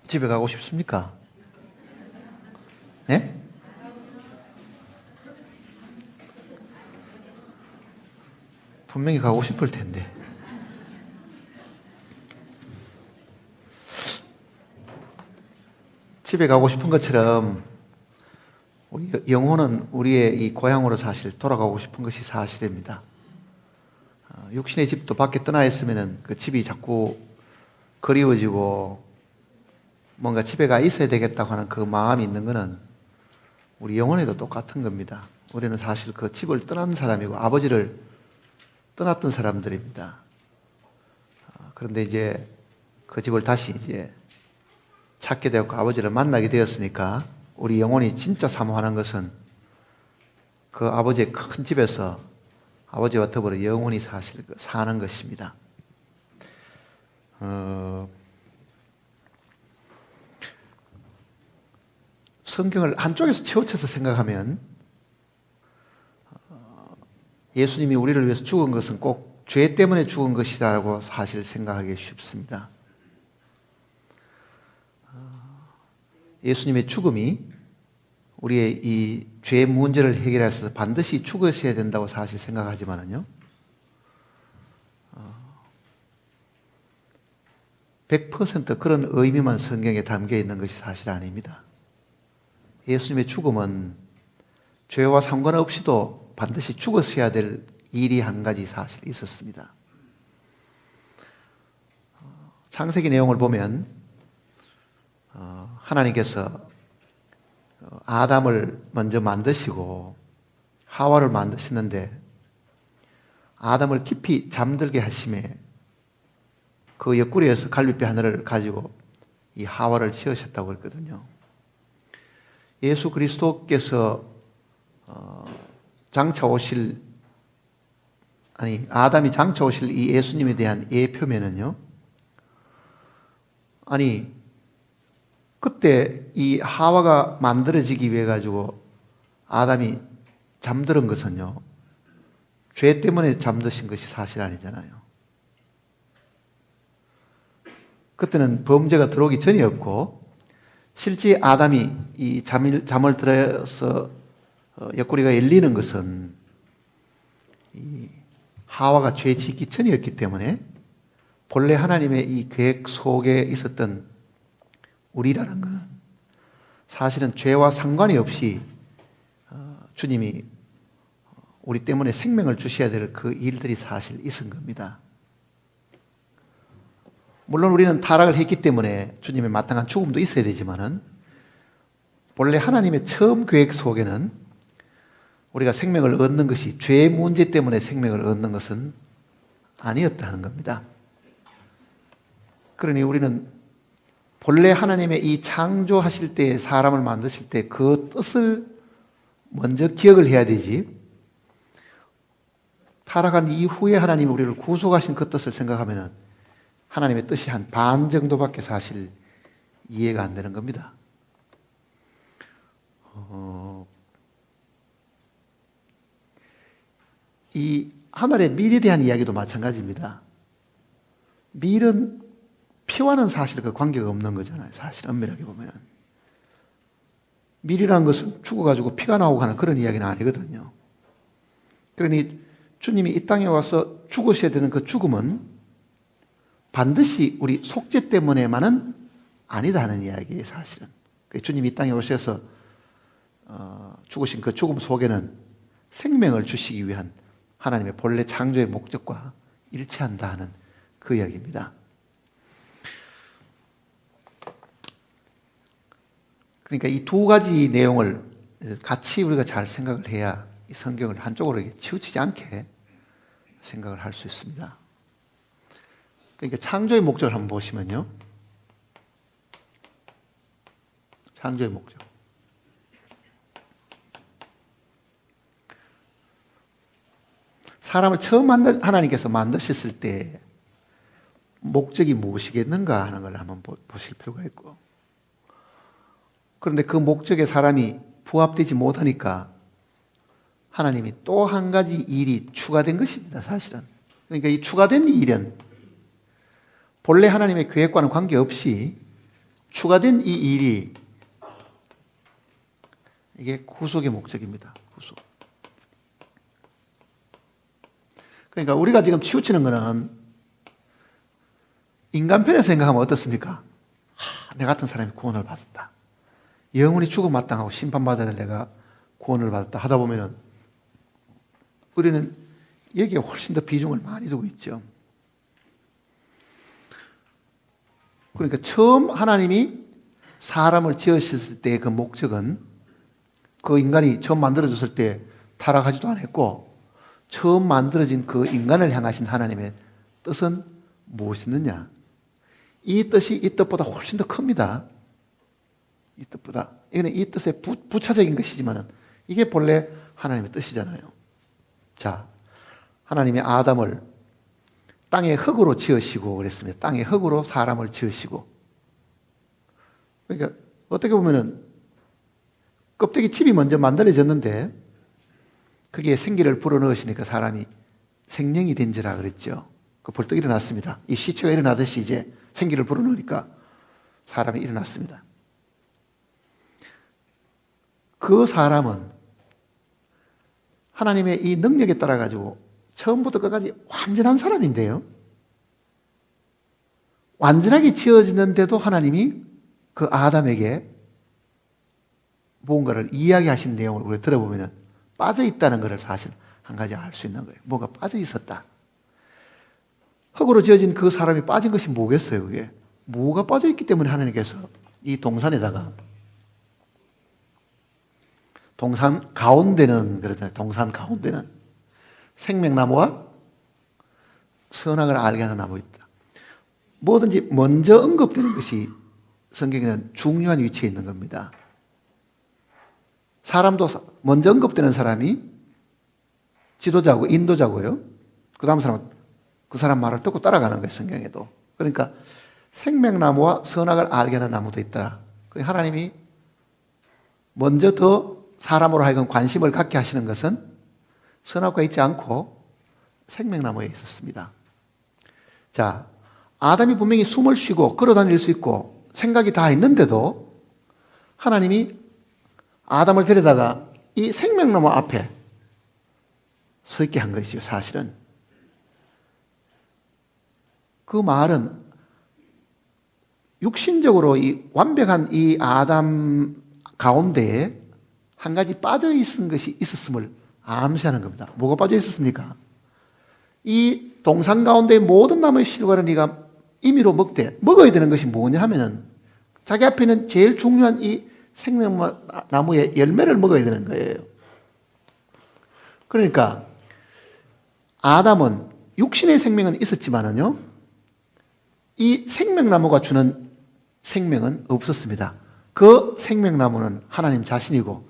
집에 가고 싶습니까? 네? 분명히 가고 싶을 텐데. 집에 가고 싶은 것처럼 우리 영혼은 우리의 이 고향으로 사실 돌아가고 싶은 것이 사실입니다. 육신의 집도 밖에 떠나 있으면 그 집이 자꾸 그리워지고 뭔가 집에 가 있어야 되겠다고 하는 그 마음이 있는 것은 우리 영혼에도 똑같은 겁니다. 우리는 사실 그 집을 떠난 사람이고 아버지를 떠났던 사람들입니다. 그런데 이제 그 집을 다시 이제 찾게 되었고 아버지를 만나게 되었으니까 우리 영혼이 진짜 사모하는 것은 그 아버지의 큰 집에서 아버지와 더불어 영원히 사실 사는 것입니다. 성경을 한쪽에서 치우쳐서 생각하면 예수님이 우리를 위해서 죽은 것은 꼭 죄 때문에 죽은 것이다라고 사실 생각하기 쉽습니다. 예수님의 죽음이 우리의 이 죄의 문제를 해결해서 반드시 죽으셔야 된다고 사실 생각하지만은요, 100% 그런 의미만 성경에 담겨 있는 것이 사실 아닙니다. 예수님의 죽음은 죄와 상관없이도 반드시 죽었어야 될 일이 한 가지 사실 있었습니다. 창세기 내용을 보면 하나님께서 아담을 먼저 만드시고 하와를 만드셨는데 아담을 깊이 잠들게 하심에 그 옆구리에서 갈비뼈 하나를 가지고 이 하와를 지으셨다고 했거든요. 예수 그리스도께서 아담이 장차 오실 이 예수님에 대한 예표면은요, 그때 이 하와가 만들어지기 위해 가지고 아담이 잠드는 것은요, 죄 때문에 잠드신 것이 사실 아니잖아요. 그때는 범죄가 들어오기 전이었고, 실제 아담이 이 잠을 들어서 옆구리가 열리는 것은 이 하와가 죄 짓기 전이었기 때문에 본래 하나님의 이 계획 속에 있었던 우리라는 건 사실은 죄와 상관이 없이 주님이 우리 때문에 생명을 주셔야 될 그 일들이 사실 있은 겁니다. 물론 우리는 타락을 했기 때문에 주님의 마땅한 죽음도 있어야 되지만은 본래 하나님의 처음 계획 속에는 우리가 생명을 얻는 것이 죄 문제 때문에 생명을 얻는 것은 아니었다는 겁니다. 그러니 우리는 본래 하나님의 이 창조하실 때 사람을 만드실 때 그 뜻을 먼저 기억을 해야 되지, 타락한 이후에 하나님이 우리를 구속하신 그 뜻을 생각하면은 하나님의 뜻이 한 반 정도밖에 사실 이해가 안 되는 겁니다. 이 하늘의 밀에 대한 이야기도 마찬가지입니다. 밀은 피와는 사실 그 관계가 없는 거잖아요. 사실 엄밀하게 보면. 밀이라는 것은 죽어가지고 피가 나오고 하는 그런 이야기는 아니거든요. 그러니 주님이 이 땅에 와서 죽으셔야 되는 그 죽음은 반드시 우리 속죄 때문에만은 아니다 하는 이야기예요, 사실은. 주님이 이 땅에 오셔서 죽으신 그 죽음 속에는 생명을 주시기 위한 하나님의 본래 창조의 목적과 일치한다 하는 그 이야기입니다. 그러니까 이 두 가지 내용을 같이 우리가 잘 생각을 해야 이 성경을 한쪽으로 치우치지 않게 생각을 할 수 있습니다. 그러니까 창조의 목적을 한번 보시면요. 창조의 목적. 사람을 처음 하나님께서 만드셨을 때 목적이 무엇이겠는가 하는 걸 한번 보실 필요가 있고, 그런데 그 목적에 사람이 부합되지 못하니까 하나님이 또 한 가지 일이 추가된 것입니다, 사실은. 그러니까 이 추가된 일은 본래 하나님의 계획과는 관계없이 추가된 이 일이 이게 구속의 목적입니다. 구속. 그러니까 우리가 지금 치우치는 거는 인간편에서 생각하면 어떻습니까? 내 같은 사람이 구원을 받았다. 영원히 죽음 마땅하고 심판받아야 될 내가 구원을 받았다 하다 보면은 우리는 여기에 훨씬 더 비중을 많이 두고 있죠. 그러니까 처음 하나님이 사람을 지으셨을 때의 그 목적은 그 인간이 처음 만들어졌을 때 타락하지도 않았고 처음 만들어진 그 인간을 향하신 하나님의 뜻은 무엇이었느냐? 이 뜻이 이 뜻보다 훨씬 더 큽니다. 이 뜻보다. 이거는 이 뜻의 부차적인 것이지만 이게 본래 하나님의 뜻이잖아요. 자, 하나님이 아담을 땅의 흙으로 지으시고 그랬습니다. 땅의 흙으로 사람을 지으시고. 그러니까 어떻게 보면은 껍데기 칩이 먼저 만들어졌는데 거기에 생기를 불어넣으시니까 사람이 생명이 된지라 그랬죠. 그 벌떡 일어났습니다. 이 시체가 일어나듯이 이제 생기를 불어넣으니까 사람이 일어났습니다. 그 사람은 하나님의 이 능력에 따라 가지고 처음부터 끝까지 완전한 사람인데요. 완전하게 지어지는데도 하나님이 그 아담에게 무언가를 이야기하신 내용을 우리가 들어보면 빠져 있다는 것을 사실 한 가지 알 수 있는 거예요. 뭐가 빠져 있었다. 흙으로 지어진 그 사람이 빠진 것이 뭐겠어요, 그게? 뭐가 빠져 있기 때문에 하나님께서 이 동산에다가 동산 가운데는 그러잖아요. 동산 가운데는 생명나무와 선악을 알게 하는 나무 있다. 뭐든지 먼저 언급되는 것이 성경에는 중요한 위치에 있는 겁니다. 사람도 먼저 언급되는 사람이 지도자고 인도자고요. 그 다음 사람은 그 사람 말을 듣고 따라가는 거예요, 성경에도. 그러니까 생명나무와 선악을 알게 하는 나무도 있다. 하나님이 먼저 더 사람으로 하여금 관심을 갖게 하시는 것은 선악과 있지 않고 생명나무에 있었습니다. 자, 아담이 분명히 숨을 쉬고 걸어다닐 수 있고 생각이 다 있는데도 하나님이 아담을 데려다가 이 생명나무 앞에 서 있게 한 것이죠, 사실은. 그 말은 육신적으로 이 완벽한 이 아담 가운데에 한 가지 빠져 있은 것이 있었음을 암시하는 겁니다. 뭐가 빠져 있었습니까? 이 동산 가운데 모든 나무의 실과를 네가 임의로 먹어야 되는 것이 뭐냐 하면은 자기 앞에는 제일 중요한 이 생명나무의 열매를 먹어야 되는 거예요. 그러니까 아담은 육신의 생명은 있었지만은요, 이 생명나무가 주는 생명은 없었습니다. 그 생명나무는 하나님 자신이고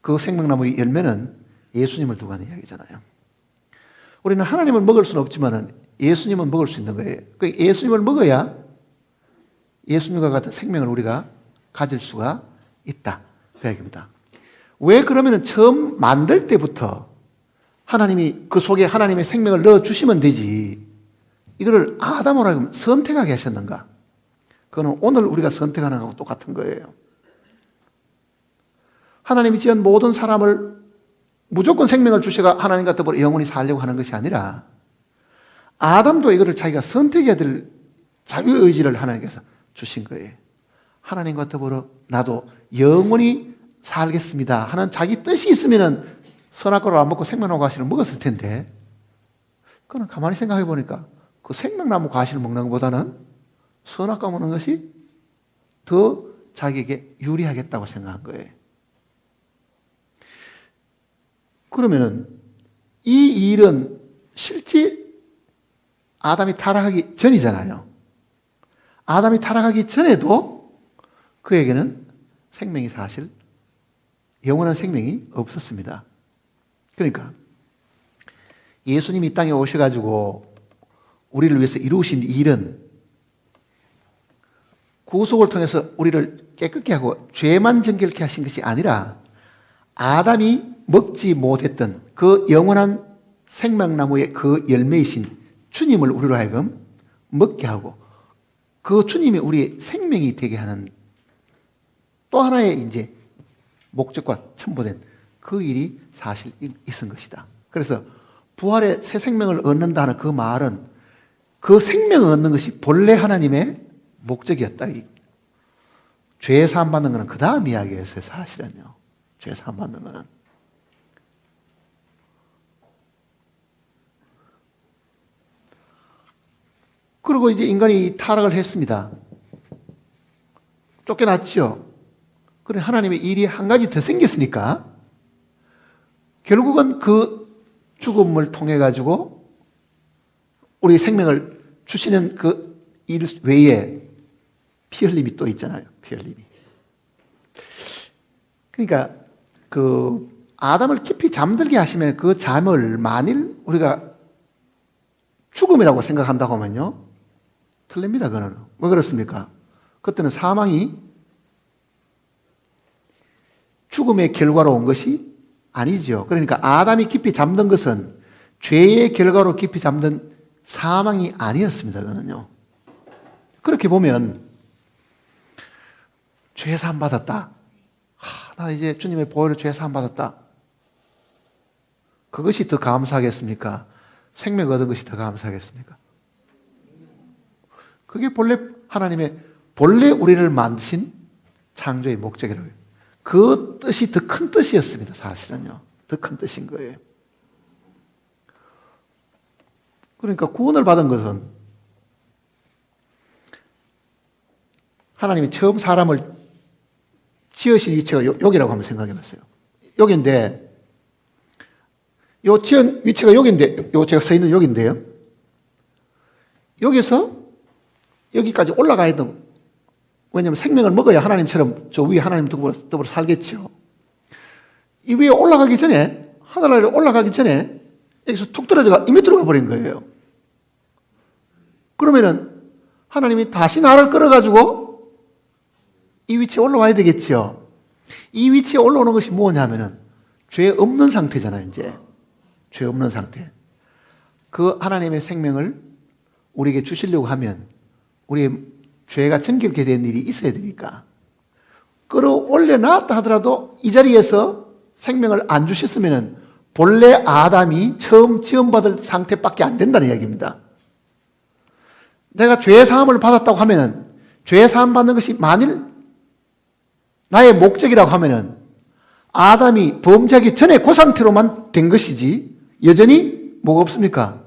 그 생명나무의 열매는 예수님을 두고 하는 이야기잖아요. 우리는 하나님을 먹을 수는 없지만 예수님은 먹을 수 있는 거예요. 예수님을 먹어야 예수님과 같은 생명을 우리가 가질 수가 있다. 그 얘기입니다. 왜 그러면 처음 만들 때부터 하나님이 그 속에 하나님의 생명을 넣어주시면 되지, 이거를 아담으로 하여금 선택하게 하셨는가? 그거는 오늘 우리가 선택하는 것하고 똑같은 거예요. 하나님이 지은 모든 사람을 무조건 생명을 주셔가 하나님과 더불어 영원히 살려고 하는 것이 아니라 아담도 이거를 자기가 선택해야 될 자기 의지를 하나님께서 주신 거예요. 하나님과 더불어 나도 영원히 살겠습니다 하는 자기 뜻이 있으면 선악과를 안 먹고 생명나무 과실을 먹었을 텐데, 그거는 가만히 생각해 보니까 그 생명나무 과실을 먹는 것보다는 선악과 먹는 것이 더 자기에게 유리하겠다고 생각한 거예요. 그러면은 이 일은 실제 아담이 타락하기 전이잖아요. 아담이 타락하기 전에도 그에게는 생명이 사실 영원한 생명이 없었습니다. 그러니까 예수님이 이 땅에 오셔가지고 우리를 위해서 이루신 일은 구속을 통해서 우리를 깨끗게 하고 죄만 정결케 하신 것이 아니라 아담이 먹지 못했던 그 영원한 생명나무의 그 열매이신 주님을 우리로 하여금 먹게 하고 그 주님이 우리의 생명이 되게 하는 또 하나의 이제 목적과 첨부된 그 일이 사실 있은 것이다. 그래서 부활의 새 생명을 얻는다는 그 말은 그 생명을 얻는 것이 본래 하나님의 목적이었다. 죄 사함 받는 것은 그 다음 이야기였어요. 사실은요. 죄 사함 받는 것은. 그리고 이제 인간이 타락을 했습니다. 쫓겨났지요. 그래 하나님의 일이 한 가지 더 생겼으니까 결국은 그 죽음을 통해 가지고 우리 생명을 주시는 그 일 외에 피 흘림이 또 있잖아요. 피 흘림이. 그러니까 그 아담을 깊이 잠들게 하시면 그 잠을 만일 우리가 죽음이라고 생각한다고 하면요. 틀립니다. 그거는. 왜 그렇습니까? 그때는 사망이 죽음의 결과로 온 것이 아니죠. 그러니까 아담이 깊이 잠든 것은 죄의 결과로 깊이 잠든 사망이 아니었습니다. 그거는요. 그렇게 보면 죄 사함 받았다. 나 이제 주님의 보혈로 죄 사함 받았다. 그것이 더 감사하겠습니까? 생명 얻은 것이 더 감사하겠습니까? 그게 본래 하나님의 본래 우리를 만드신 창조의 목적이라고요. 그 뜻이 더 큰 뜻이었습니다. 사실은요. 더 큰 뜻인 거예요. 그러니까 구원을 받은 것은 하나님이 처음 사람을 지으신 위치가 여기라고 한번 생각해 봤어요. 여기인데 요 지은 위치가 여기인데 요 제가 서 있는 여기인데요. 여기서 여기까지 올라가야 되고 왜냐하면 생명을 먹어야 하나님처럼 저 위에 하나님 더불어 살겠죠. 이 위에 올라가기 전에 하늘나라에 올라가기 전에 여기서 툭 떨어져가 이미 들어가 버린 거예요. 그러면은 하나님이 다시 나를 끌어가지고 이 위치에 올라와야 되겠죠. 이 위치에 올라오는 것이 뭐냐면은 죄 없는 상태잖아요. 이제 죄 없는 상태. 그 하나님의 생명을 우리에게 주시려고 하면 우리의 죄가 정결케 된 일이 있어야 되니까 끌어올려 놨다 하더라도 이 자리에서 생명을 안 주셨으면 본래 아담이 처음 지음받을 상태밖에 안 된다는 이야기입니다. 내가 죄 사함을 받았다고 하면은 죄 사함 받는 것이 만일 나의 목적이라고 하면은 아담이 범죄하기 전에 그 상태로만 된 것이지 여전히 뭐가 없습니까?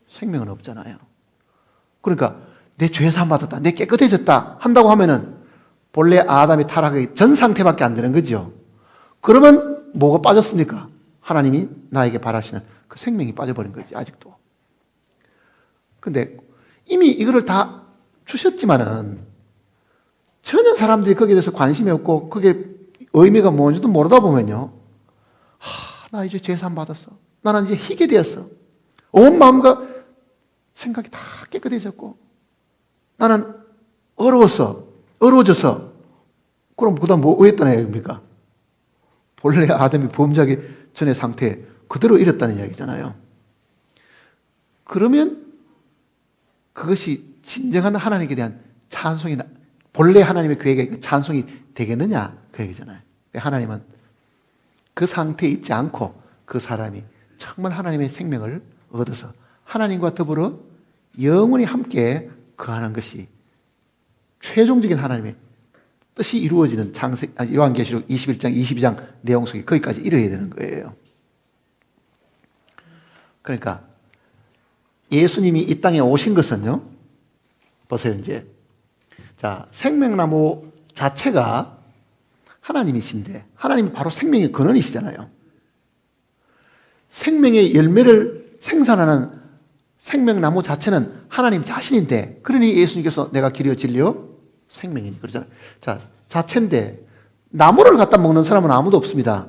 생명은 없잖아요. 그러니까 내 죄 사함 받았다, 내 깨끗해졌다 한다고 하면은 본래 아담이 타락하기 전 상태밖에 안 되는 거죠. 그러면 뭐가 빠졌습니까? 하나님이 나에게 바라시는 그 생명이 빠져버린 거지 아직도. 근데 이미 이거를 다 주셨지만은 전혀 사람들이 거기에 대해서 관심이 없고 그게 의미가 뭔지도 모르다 보면요. 나 이제 죄 사함 받았어. 나는 이제 희게 되었어. 온 마음과 생각이 다 깨끗해졌고 나는 어려워져서 그럼 그다음 뭐 했다는 얘기입니까? 본래 아담이 범죄하기 전의 상태에 그대로 이랬다는 이야기잖아요. 그러면 그것이 진정한 하나님께 대한 찬송이 본래 하나님의 계획에 찬송이 되겠느냐 그 얘기잖아요. 하나님은 그 상태에 있지 않고 그 사람이 정말 하나님의 생명을 얻어서 하나님과 더불어 영원히 함께 거하는 것이 최종적인 하나님의 뜻이 이루어지는 요한계시록 21장, 22장 내용 속에 거기까지 이르어야 되는 거예요. 그러니까 예수님이 이 땅에 오신 것은요. 보세요 이제. 자, 생명나무 자체가 하나님이신데 하나님이 바로 생명의 근원이시잖아요. 생명의 열매를 생산하는 생명나무 자체는 하나님 자신인데 그러니 예수님께서 내가 길이요 진리요 생명이니 그러잖아요. 자, 자체인데 나무를 갖다 먹는 사람은 아무도 없습니다.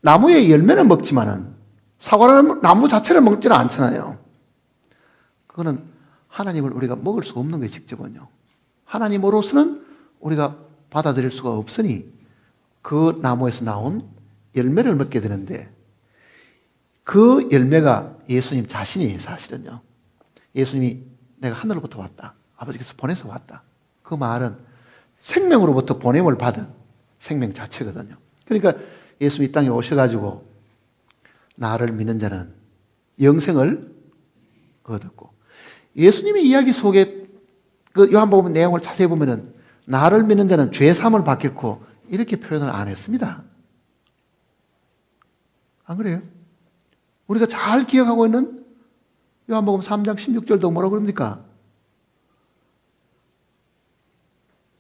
나무의 열매는 먹지만은 사과나무 나무 자체를 먹지는 않잖아요. 그거는 하나님을 우리가 먹을 수 없는 거예요. 직접은요. 하나님으로서는 우리가 받아들일 수가 없으니 그 나무에서 나온 열매를 먹게 되는데 그 열매가 예수님 자신이에요. 사실은요. 예수님이 내가 하늘로부터 왔다. 아버지께서 보내서 왔다. 그 말은 생명으로부터 보냄을 받은 생명 자체거든요. 그러니까 예수 이 땅에 오셔가지고 나를 믿는 자는 영생을 얻었고, 예수님의 이야기 속에 그 요한복음 내용을 자세히 보면은 나를 믿는 자는 죄 사함을 받겠고 이렇게 표현을 안 했습니다. 안 그래요? 우리가 잘 기억하고 있는 요한복음 3장 16절도 뭐라고 그럽니까?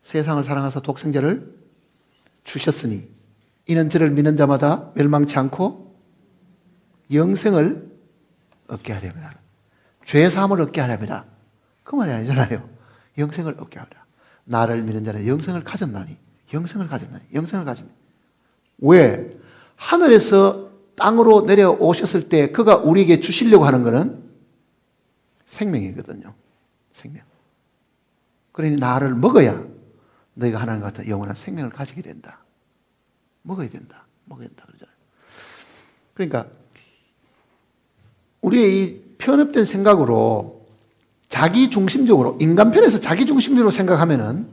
세상을 사랑하사 독생자를 주셨으니 이는 저를 믿는 자마다 멸망치 않고 영생을 얻게 하려면, 죄 사함을 얻게 하려면, 그 말이 아니잖아요. 영생을 얻게 하라. 나를 믿는 자는 영생을 가졌나니, 영생을 가졌나니, 영생을 가졌나니. 왜? 하늘에서 땅으로 내려오셨을 때 그가 우리에게 주시려고 하는 것은 생명이거든요. 생명. 그러니 나를 먹어야 너희가 하나님과 같은 영원한 생명을 가지게 된다. 먹어야 된다. 먹어야 된다. 그러잖아요. 그러니까 우리의 이 편협된 생각으로 자기 중심적으로, 인간 편에서 자기 중심적으로 생각하면은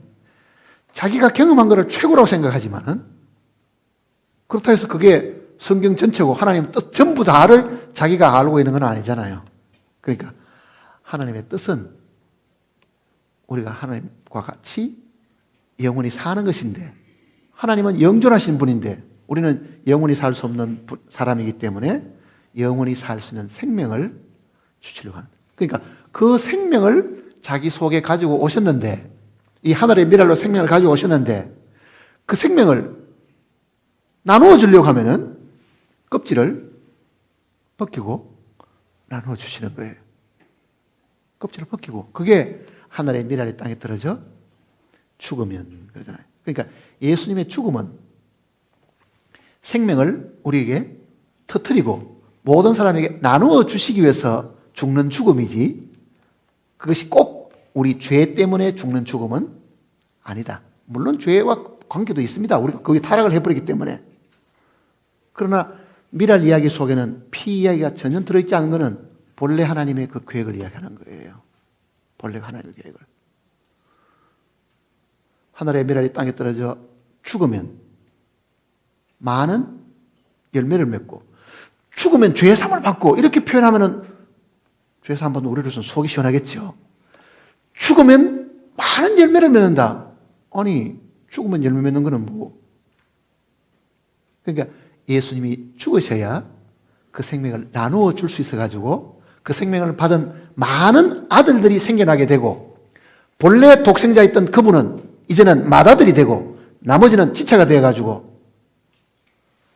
자기가 경험한 것을 최고라고 생각하지만은, 그렇다 해서 그게 성경 전체고 하나님 뜻 전부 다를 자기가 알고 있는 건 아니잖아요. 그러니까 하나님의 뜻은 우리가 하나님과 같이 영원히 사는 것인데, 하나님은 영존하신 분인데 우리는 영원히 살 수 없는 사람이기 때문에 영원히 살 수 있는 생명을 주시려고 하는. 그러니까 그 생명을 자기 속에 가지고 오셨는데, 이 하늘의 미랄로 생명을 가지고 오셨는데, 그 생명을 나누어 주려고 하면은 껍질을 벗기고 나누어 주시는 거예요. 껍질을 벗기고. 그게 하늘의 미랄이 땅에 떨어져 죽으면 그러잖아요. 그러니까 예수님의 죽음은 생명을 우리에게 터뜨리고 모든 사람에게 나누어 주시기 위해서 죽는 죽음이지, 그것이 꼭 우리 죄 때문에 죽는 죽음은 아니다. 물론 죄와 관계도 있습니다. 우리가 거기 타락을 해버리기 때문에. 그러나 미랄 이야기 속에는 피 이야기가 전혀 들어있지 않은 것은 본래 하나님의 그 계획을 이야기하는 거예요. 본래 하나님의 계획을. 하늘의 미랄이 땅에 떨어져 죽으면 많은 열매를 맺고, 죽으면 죄사함을 받고, 이렇게 표현하면은 죄사함 받는 우리로서는 속이 시원하겠죠. 죽으면 많은 열매를 맺는다. 아니, 죽으면 열매 맺는 거는 뭐? 그러니까 예수님이 죽으셔야 그 생명을 나누어 줄 수 있어가지고 그 생명을 받은 많은 아들들이 생겨나게 되고, 본래 독생자였던 그분은 이제는 맏아들이 되고 나머지는 지체가 되어가지고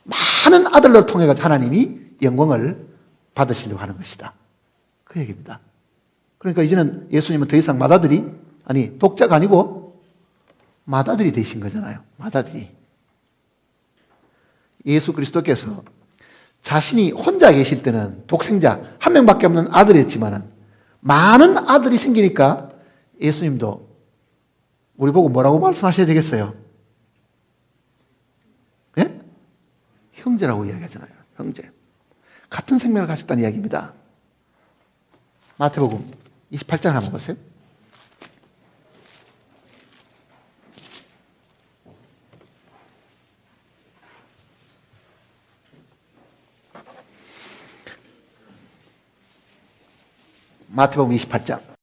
많은 아들을 통해 하나님이 영광을 받으시려고 하는 것이다. 그 얘기입니다. 그러니까 이제는 예수님은 더 이상 맏아들이, 아니 독자가 아니고 맏아들이 되신 거잖아요. 맏아들이. 예수 그리스도께서 자신이 혼자 계실 때는 독생자 한 명밖에 없는 아들이었지만 많은 아들이 생기니까 예수님도 우리 보고 뭐라고 말씀하셔야 되겠어요? 예? 형제라고 이야기하잖아요. 형제. 같은 생명을 가졌다는 이야기입니다. 마태복음 28장 한번 보세요. 마태복음 28장.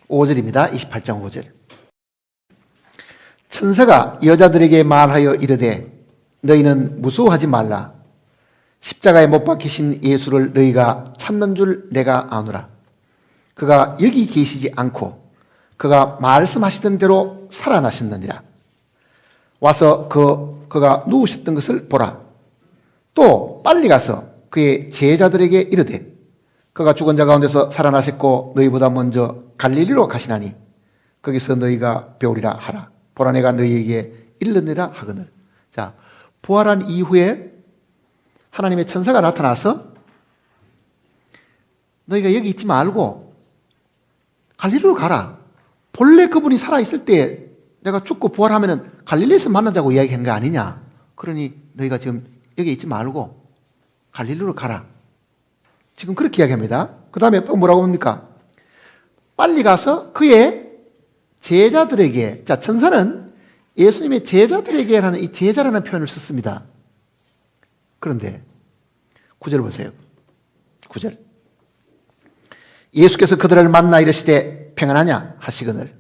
(5절입니다) 28장 5절. 천사가 여자들에게 말하여 이르되 너희는 무서워하지 말라. 십자가에 못 박히신 예수를 너희가 찾는 줄 내가 아노라. 그가 여기 계시지 않고 그가 말씀하시던 대로 살아나셨느니라. 와서 그가 누우셨던 것을 보라. 또 빨리 가서 그의 제자들에게 이르되 그가 죽은 자 가운데서 살아나셨고 너희보다 먼저 갈릴리로 가시나니 거기서 너희가 배우리라 하라. 보라 내가 너희에게 일렀느라 하거늘. 자, 부활한 이후에 하나님의 천사가 나타나서 너희가 여기 있지 말고 갈릴리로 가라. 본래 그분이 살아있을 때 내가 죽고 부활하면은 갈릴리에서 만나자고 이야기한 거 아니냐. 그러니 너희가 지금 여기 있지 말고 갈릴리로 가라. 지금 그렇게 이야기합니다. 그 다음에 또 뭐라고 합니까? 빨리 가서 그의 제자들에게, 자, 천사는 예수님의 제자들에게라는 이 제자라는 표현을 썼습니다. 그런데 9절 보세요. 9절. 예수께서 그들을 만나 이르시되 평안하냐 하시거늘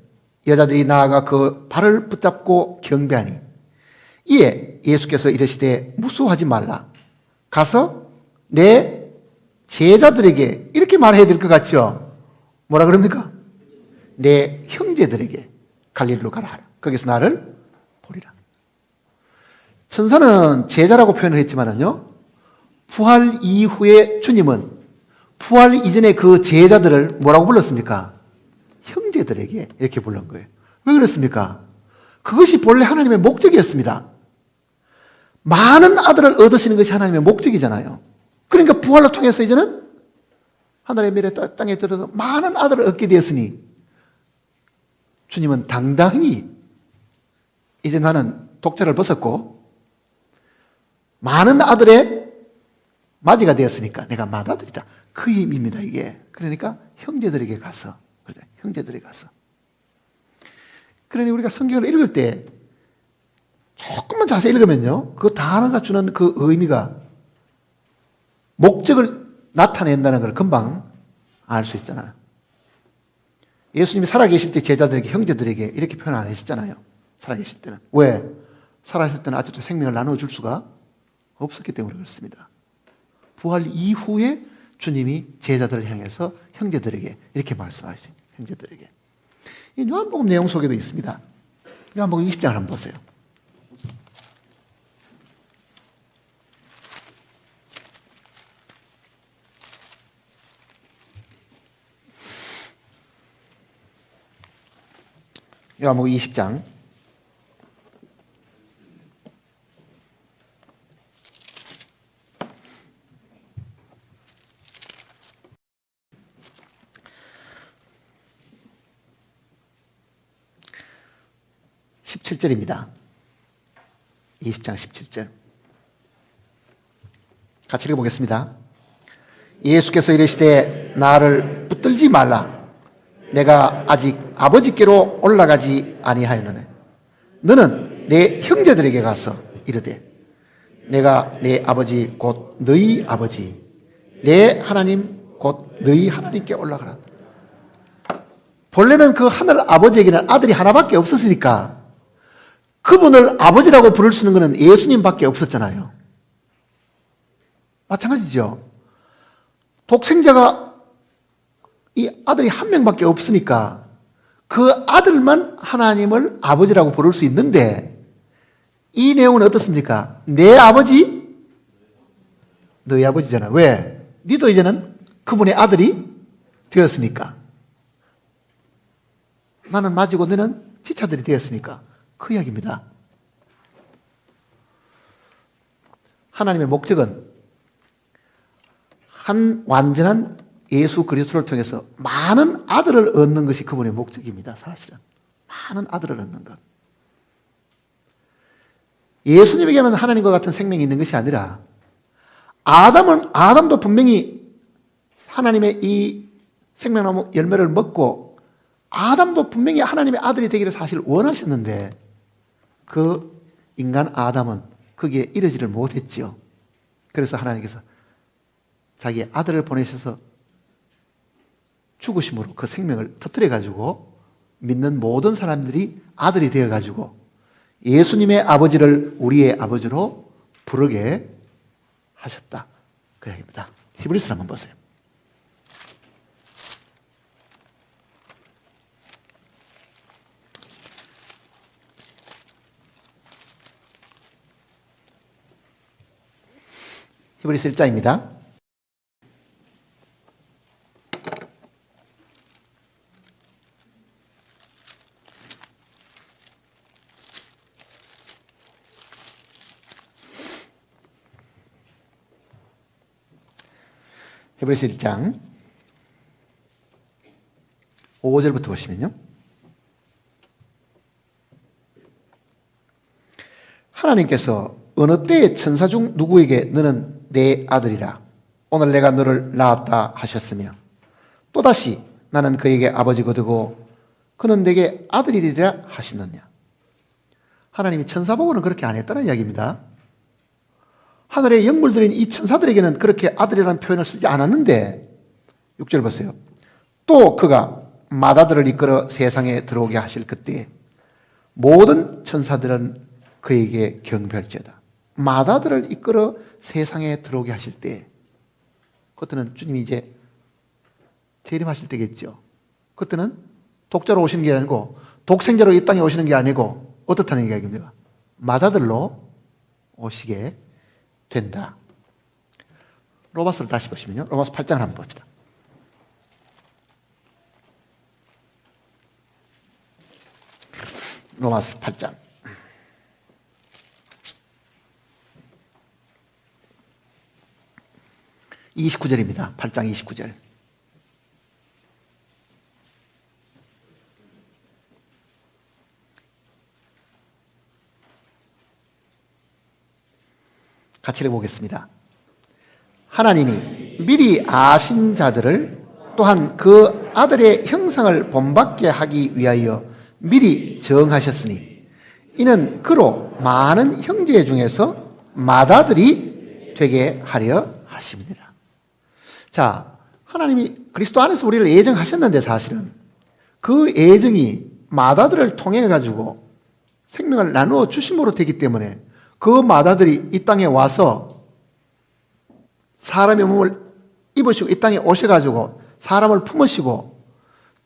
여자들이 나아가 그 발을 붙잡고 경배하니 이에 예수께서 이르시되 무수하지 말라. 가서 내 제자들에게 이렇게 말해야 될 것 같죠? 뭐라 그럽니까? 내 형제들에게 갈릴리로 가라 하라. 거기서 나를 보리라. 천사는 제자라고 표현을 했지만은요, 부활 이후에 주님은 부활 이전에 그 제자들을 뭐라고 불렀습니까? 형제들에게 이렇게 부른 거예요. 왜 그렇습니까? 그것이 본래 하나님의 목적이었습니다. 많은 아들을 얻으시는 것이 하나님의 목적이잖아요. 그러니까 부활로 통해서 이제는 하늘의 미래 땅에 들어서 많은 아들을 얻게 되었으니 주님은 당당히 이제 나는 독자를 벗었고 많은 아들의 맞이가 되었으니까 내가 맏아들이다. 그 의미입니다, 이게. 그러니까 형제들에게 가서, 그래, 형제들에게 가서. 그러니 우리가 성경을 읽을 때 조금만 자세히 읽으면요, 그 단어가 주는 그 의미가 목적을 나타낸다는 걸 금방 알 수 있잖아요. 예수님이 살아계실 때 제자들에게, 형제들에게 이렇게 표현 안 하셨잖아요. 살아계실 때는. 왜? 살아있을 때는 아직도 생명을 나눠줄 수가 없었기 때문에 그렇습니다. 부활 이후에 주님이 제자들을 향해서 형제들에게 이렇게 말씀하시죠. 형제들에게. 이 요한복음 내용 속에도 있습니다. 요한복음 20장을 한번 보세요. 요한복음 20장 17절입니다. 20장 17절. 같이 읽어보겠습니다. 예수께서 이르시되 나를 붙들지 말라. 내가 아직 아버지께로 올라가지 아니하였느니 너는 내 형제들에게 가서 이르되 내가 내 아버지 곧 너희 아버지 내 하나님 곧 너희 하나님께 올라가라. 본래는 그 하늘 아버지에게는 아들이 하나밖에 없었으니까 그분을 아버지라고 부를 수 있는 것은 예수님밖에 없었잖아요. 마찬가지죠. 독생자가 이 아들이 한 명밖에 없으니까 그 아들만 하나님을 아버지라고 부를 수 있는데 이 내용은 어떻습니까? 내 아버지, 너희 아버지잖아. 왜? 니도 이제는 그분의 아들이 되었으니까. 나는 맞이고 너는 지차들이 되었으니까. 그 이야기입니다. 하나님의 목적은 한 완전한 예수 그리스도를 통해서 많은 아들을 얻는 것이 그분의 목적입니다. 사실은 많은 아들을 얻는 것. 예수님에게만 하나님과 같은 생명이 있는 것이 아니라 아담도 분명히 하나님의 이 생명나무 열매를 먹고 아담도 분명히 하나님의 아들이 되기를 사실 원하셨는데 그 인간 아담은 거기에 이르지를 못했지요. 그래서 하나님께서 자기의 아들을 보내셔서 죽으심으로 그 생명을 터뜨려가지고 믿는 모든 사람들이 아들이 되어가지고 예수님의 아버지를 우리의 아버지로 부르게 하셨다. 그 얘기입니다. 히브리서 한번 보세요. 히브리서 1장입니다. 히브리서 1장 5절부터 보시면요. 하나님께서 어느 때에 천사 중 누구에게 너는 내 아들이라 오늘 내가 너를 낳았다 하셨으며 또다시 나는 그에게 아버지거두고 그는 내게 아들이리라 하시느냐. 하나님이 천사 보고는 그렇게 안 했다는 이야기입니다. 하늘의 영물들인 이 천사들에게는 그렇게 아들이라는 표현을 쓰지 않았는데 6절 보세요. 또 그가 맏아들을 이끌어 세상에 들어오게 하실 그때에 모든 천사들은 그에게 경배할지어다. 맏아들을 이끌어 세상에 들어오게 하실 때에 그때는 주님이 이제 재림하실 때겠죠. 그때는 독자로 오시는 게 아니고 독생자로 이 땅에 오시는 게 아니고 어떻다는 이야기입니다. 맏아들로 오시게 된다. 로마서를 다시 보시면요. 로마서 8장을 한번 봅시다. 로마서 8장. 29절입니다. 8장 29절. 같이 읽어보겠습니다. 하나님이 미리 아신 자들을 또한 그 아들의 형상을 본받게 하기 위하여 미리 정하셨으니 이는 그로 많은 형제 중에서 맏아들이 되게 하려 하십니다. 자, 하나님이 그리스도 안에서 우리를 예정하셨는데 사실은 그 예정이 맏아들을 통해 가지고 생명을 나누어 주심으로 되기 때문에 그 맏아들이 이 땅에 와서 사람의 몸을 입으시고 이 땅에 오셔가지고 사람을 품으시고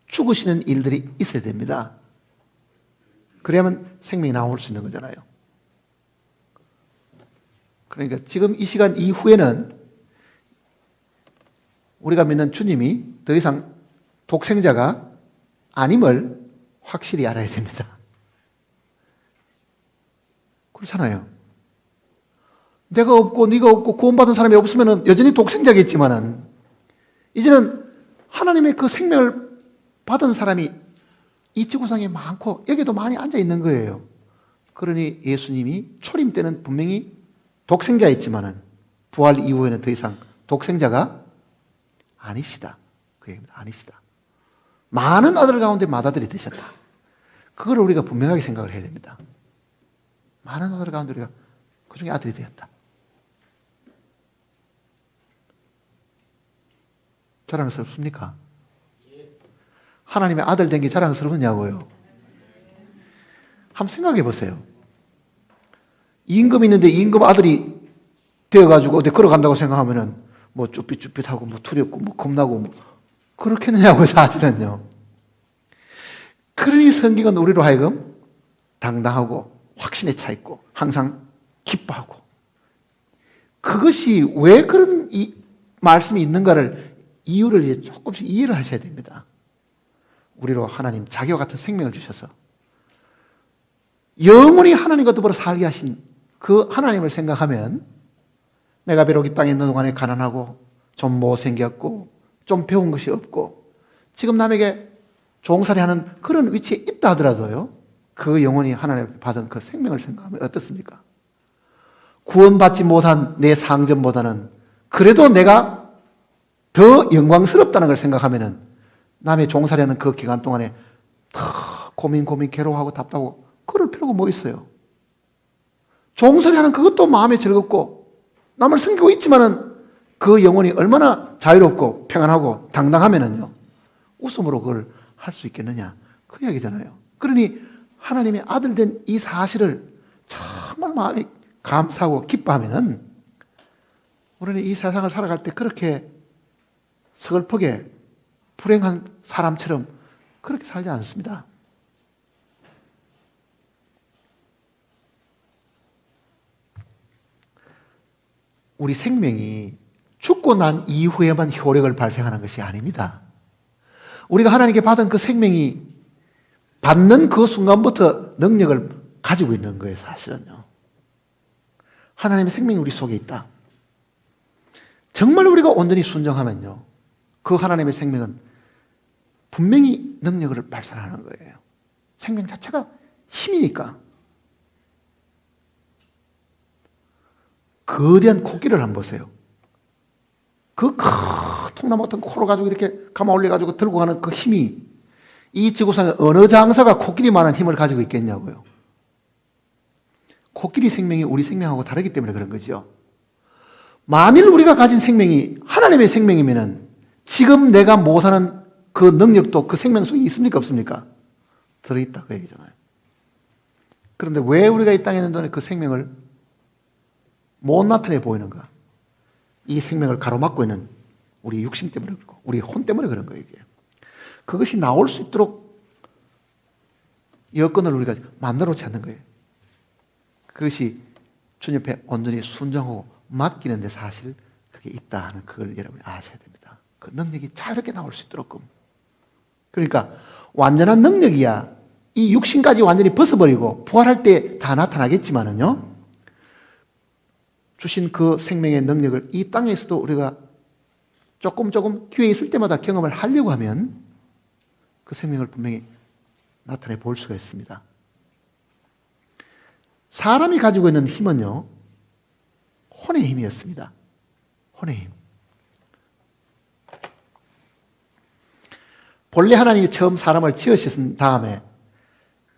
죽으시는 일들이 있어야 됩니다. 그래야만 생명이 나올 수 있는 거잖아요. 그러니까 지금 이 시간 이후에는 우리가 믿는 주님이 더 이상 독생자가 아님을 확실히 알아야 됩니다. 그렇잖아요. 내가 없고 네가 없고 구원받은 사람이 없으면 여전히 독생자겠지만은 이제는 하나님의 그 생명을 받은 사람이 이 지구상에 많고 여기도 많이 앉아 있는 거예요. 그러니 예수님이 초림 때는 분명히 독생자였지만은 부활 이후에는 더 이상 독생자가 아니시다. 그 얘기입니다. 아니시다. 많은 아들 가운데 맏아들이 되셨다. 그걸 우리가 분명하게 생각을 해야 됩니다. 많은 아들 가운데 우리가 그 중에 아들이 되었다. 자랑스럽습니까? 하나님의 아들 된 게 자랑스러우냐고요. 한번 생각해 보세요. 임금 있는데 임금 아들이 되어가지고 어디 걸어간다고 생각하면은 뭐 쭈삣쭈삣하고 뭐 두렵고 뭐 겁나고 뭐 그렇겠느냐고요, 사실은요. 그러니 성경은 우리로 하여금 당당하고 확신에 차 있고 항상 기뻐하고 그것이 왜 그런 이 말씀이 있는가를 이유를 이제 조금씩 이해를 하셔야 됩니다. 우리로 하나님 자기와 같은 생명을 주셔서 영원히 하나님과 더불어 살게 하신 그 하나님을 생각하면 내가 비록 이 땅에 있는 동안에 가난하고 좀 못생겼고 좀 배운 것이 없고 지금 남에게 종살이하는 그런 위치에 있다 하더라도요, 그 영원히 하나님 받은 그 생명을 생각하면 어떻습니까? 구원받지 못한 내 상전보다는 그래도 내가 더 영광스럽다는 걸 생각하면은 남의 종살이하는 그 기간 동안에 고민 괴로워하고 답답하고 그럴 필요가 뭐 있어요? 종살이하는 그것도 마음에 즐겁고 남을 섬기고 있지만은 그 영혼이 얼마나 자유롭고 평안하고 당당하면은요 웃음으로 그걸 할 수 있겠느냐 그 이야기잖아요. 그러니 하나님의 아들 된 이 사실을 정말 마음에 감사하고 기뻐하면은 우리는 이 세상을 살아갈 때 그렇게 서글프게 불행한 사람처럼 그렇게 살지 않습니다. 우리 생명이 죽고 난 이후에만 효력을 발생하는 것이 아닙니다. 우리가 하나님께 받은 그 생명이 받는 그 순간부터 능력을 가지고 있는 거예요, 사실은요. 하나님의 생명이 우리 속에 있다. 정말 우리가 온전히 순종하면요, 그 하나님의 생명은 분명히 능력을 발산하는 거예요. 생명 자체가 힘이니까. 거대한 코끼리를 한번 보세요. 그 큰 통나무 같은 코를 가지고 이렇게 감아 올려가지고 들고 가는 그 힘이 이 지구상에 어느 장사가 코끼리만한 힘을 가지고 있겠냐고요. 코끼리 생명이 우리 생명하고 다르기 때문에 그런 거죠. 만일 우리가 가진 생명이 하나님의 생명이면은 지금 내가 못하는 그 능력도 그 생명 속에 있습니까? 없습니까? 들어있다 그 얘기잖아요. 그런데 왜 우리가 이 땅에 있는 동안에 그 생명을 못 나타내 보이는가? 이 생명을 가로막고 있는 우리 육신 때문에 그렇고 우리 혼 때문에 그런 거예요. 이게. 그것이 나올 수 있도록 여건을 우리가 만들어 놓지 않는 거예요. 그것이 주님 옆에 온전히 순종하고 맡기는데 사실 그게 있다 하는 그걸 여러분이 아셔야 됩니다. 그 능력이 자유롭게 나올 수 있도록끔. 그러니까 완전한 능력이야 이 육신까지 완전히 벗어버리고 부활할 때 다 나타나겠지만은요, 주신 그 생명의 능력을 이 땅에서도 우리가 조금 기회 있을 때마다 경험을 하려고 하면 그 생명을 분명히 나타내 볼 수가 있습니다. 사람이 가지고 있는 힘은요, 혼의 힘이었습니다. 혼의 힘. 본래 하나님이 처음 사람을 지으신 다음에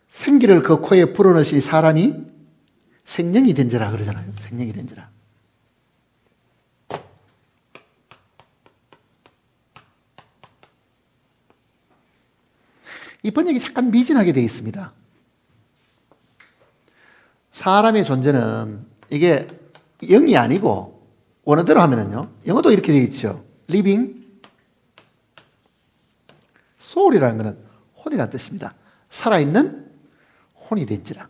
생기를 그 코에 불어넣으신 사람이 생명이 된지라 그러잖아요. 생명이 된지라. 이 번역이 약간 미진하게 되어 있습니다. 사람의 존재는 이게 영이 아니고 원어대로 하면은요, 영어도 이렇게 되어 있죠. living soul이라는 것은 혼이라는 뜻입니다. 살아있는 혼이 된지라.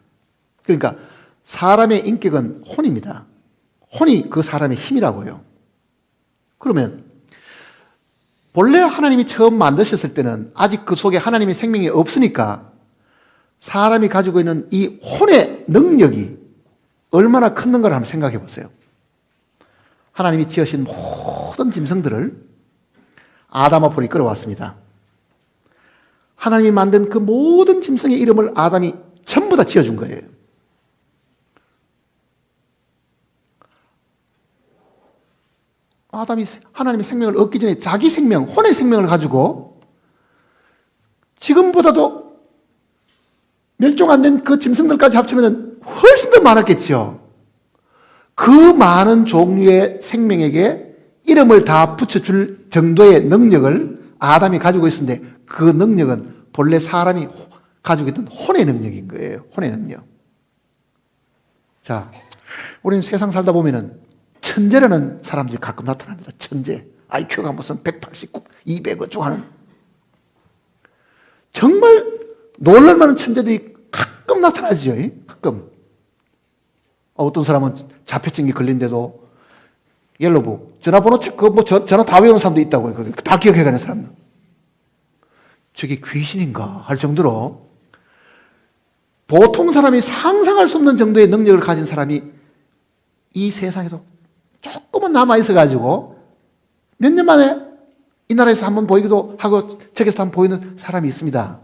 그러니까 사람의 인격은 혼입니다. 혼이 그 사람의 힘이라고요. 그러면 본래 하나님이 처음 만드셨을 때는 아직 그 속에 하나님의 생명이 없으니까 사람이 가지고 있는 이 혼의 능력이 얼마나 컸는가를 한번 생각해 보세요. 하나님이 지으신 모든 짐승들을 아담 앞으로 이끌어왔습니다. 하나님이 만든 그 모든 짐승의 이름을 아담이 전부 다 지어준 거예요. 아담이 하나님의 생명을 얻기 전에 자기 생명, 혼의 생명을 가지고 지금보다도 멸종 안 된 그 짐승들까지 합치면 훨씬 더 많았겠죠. 그 많은 종류의 생명에게 이름을 다 붙여줄 정도의 능력을 아담이 가지고 있었는데 그 능력은 본래 사람이 가지고 있던 혼의 능력인 거예요. 혼의 능력. 자, 우리는 세상 살다 보면은 천재라는 사람들이 가끔 나타납니다. 천재. IQ가 무슨 189, 200 어쩌고 하는. 정말 놀랄만한 천재들이 가끔 나타나죠. 가끔. 어떤 사람은 자폐증이 걸린데도 옐로북, 전화번호 체크, 전화 다 외우는 사람도 있다고요. 다 기억해가는 사람들. 저게 귀신인가 할 정도로 보통 사람이 상상할 수 없는 정도의 능력을 가진 사람이 이 세상에도 조금은 남아있어가지고 몇 년 만에 이 나라에서 한번 보이기도 하고 저기서 한번 보이는 사람이 있습니다.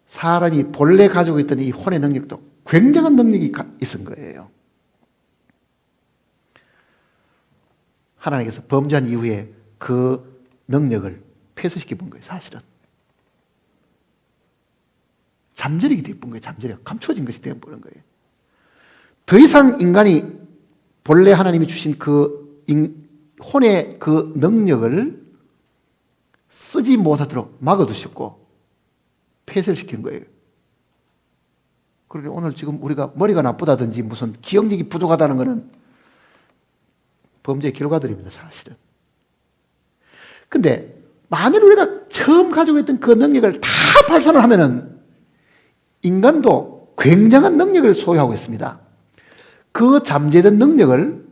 사람이 본래 가지고 있던 이 혼의 능력도 굉장한 능력이 있은 거예요. 하나님께서 범죄한 이후에 그 능력을 폐쇄시켜 본 거예요. 사실은 잠재력이 되어본 거예요. 잠재력, 감춰진 것이 되어버린 거예요. 더 이상 인간이 본래 하나님이 주신 그 혼의 그 능력을 쓰지 못하도록 막아두셨고 폐쇄를 시킨 거예요. 그러니 오늘 지금 우리가 머리가 나쁘다든지 무슨 기억력이 부족하다는 것은 범죄의 결과들입니다. 사실은. 근데 만일 우리가 처음 가지고 있던 그 능력을 다 발산을 하면은 인간도 굉장한 능력을 소유하고 있습니다. 그 잠재된 능력을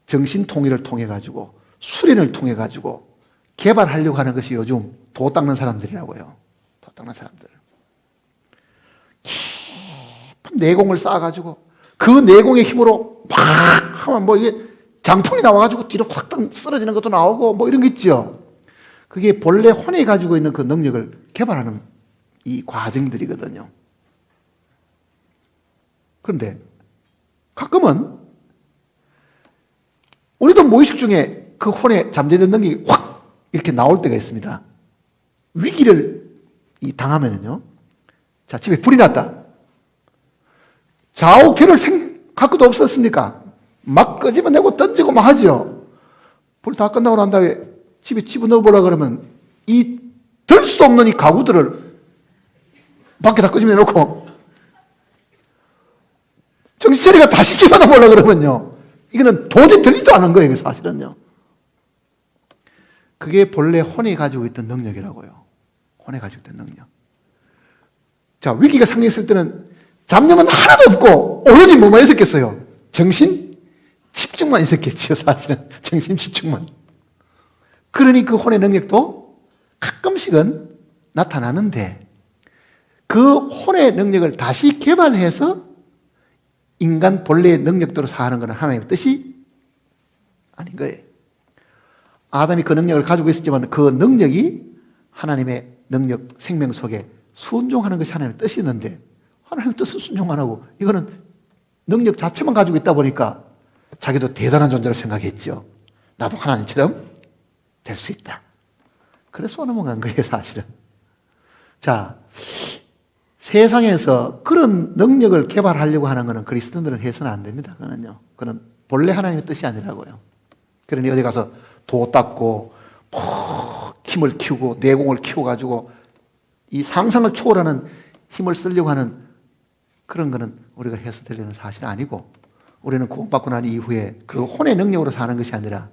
정신통일을 통해 가지고 수련을 통해 가지고 개발하려고 하는 것이 요즘 도 닦는 사람들이라고요. 도 닦는 사람들. 깊은 내공을 쌓아가지고 그 내공의 힘으로 막 하면 뭐 이게 장풍이 나와가지고 뒤로 확 쓰러지는 것도 나오고 뭐 이런 거 있죠. 그게 본래 혼에 가지고 있는 그 능력을 개발하는 이 과정들이거든요. 그런데 가끔은 우리도 무의식 중에 그 혼에 잠재된 능력이 확 이렇게 나올 때가 있습니다. 위기를 당하면은요. 자, 집에 불이 났다. 좌우 결을 생각할 것도 없었습니까? 막 끄집어내고 던지고 막 하죠. 불 다 끝나고 난 다음에 집에 집어넣어 보려고 그러면 들 수도 없는 이 가구들을 밖에 다 끄집어내 놓고 정신차리가 다시 집어넣어 보려고 그러면요. 이거는 도저히 들리지도 않은 거예요, 이게 사실은요. 그게 본래 혼이 가지고 있던 능력이라고요. 혼이 가지고 있던 능력. 자, 위기가 상륙했을 때는 잡념은 하나도 없고 오로지 뭐만 있었겠어요? 정신 집중만 있었겠지요, 사실은. 정신 집중만. 그러니 그 혼의 능력도 가끔씩은 나타나는데 그 혼의 능력을 다시 개발해서 인간 본래의 능력대로 사는 것은 하나님의 뜻이 아닌 거예요. 아담이 그 능력을 가지고 있었지만 그 능력이 하나님의 능력, 생명 속에 순종하는 것이 하나님의 뜻이 있는데 하나님의 뜻을 순종 안 하고 이거는 능력 자체만 가지고 있다 보니까 자기도 대단한 존재로 생각했죠. 나도 하나님처럼 될 수 있다. 그래서 넘어간 거예요, 사실은. 자, 세상에서 그런 능력을 개발하려고 하는 것은 그리스도인들은 해서는 안 됩니다. 그건 본래 하나님의 뜻이 아니라고요. 그러니 어디 가서 도 닦고 힘을 키우고 내공을 키워가지고 이 상상을 초월하는 힘을 쓰려고 하는 그런 거는 우리가 해서 될 일은 사실 아니고 우리는 구원받고 난 이후에 그 혼의 능력으로 사는 것이 아니라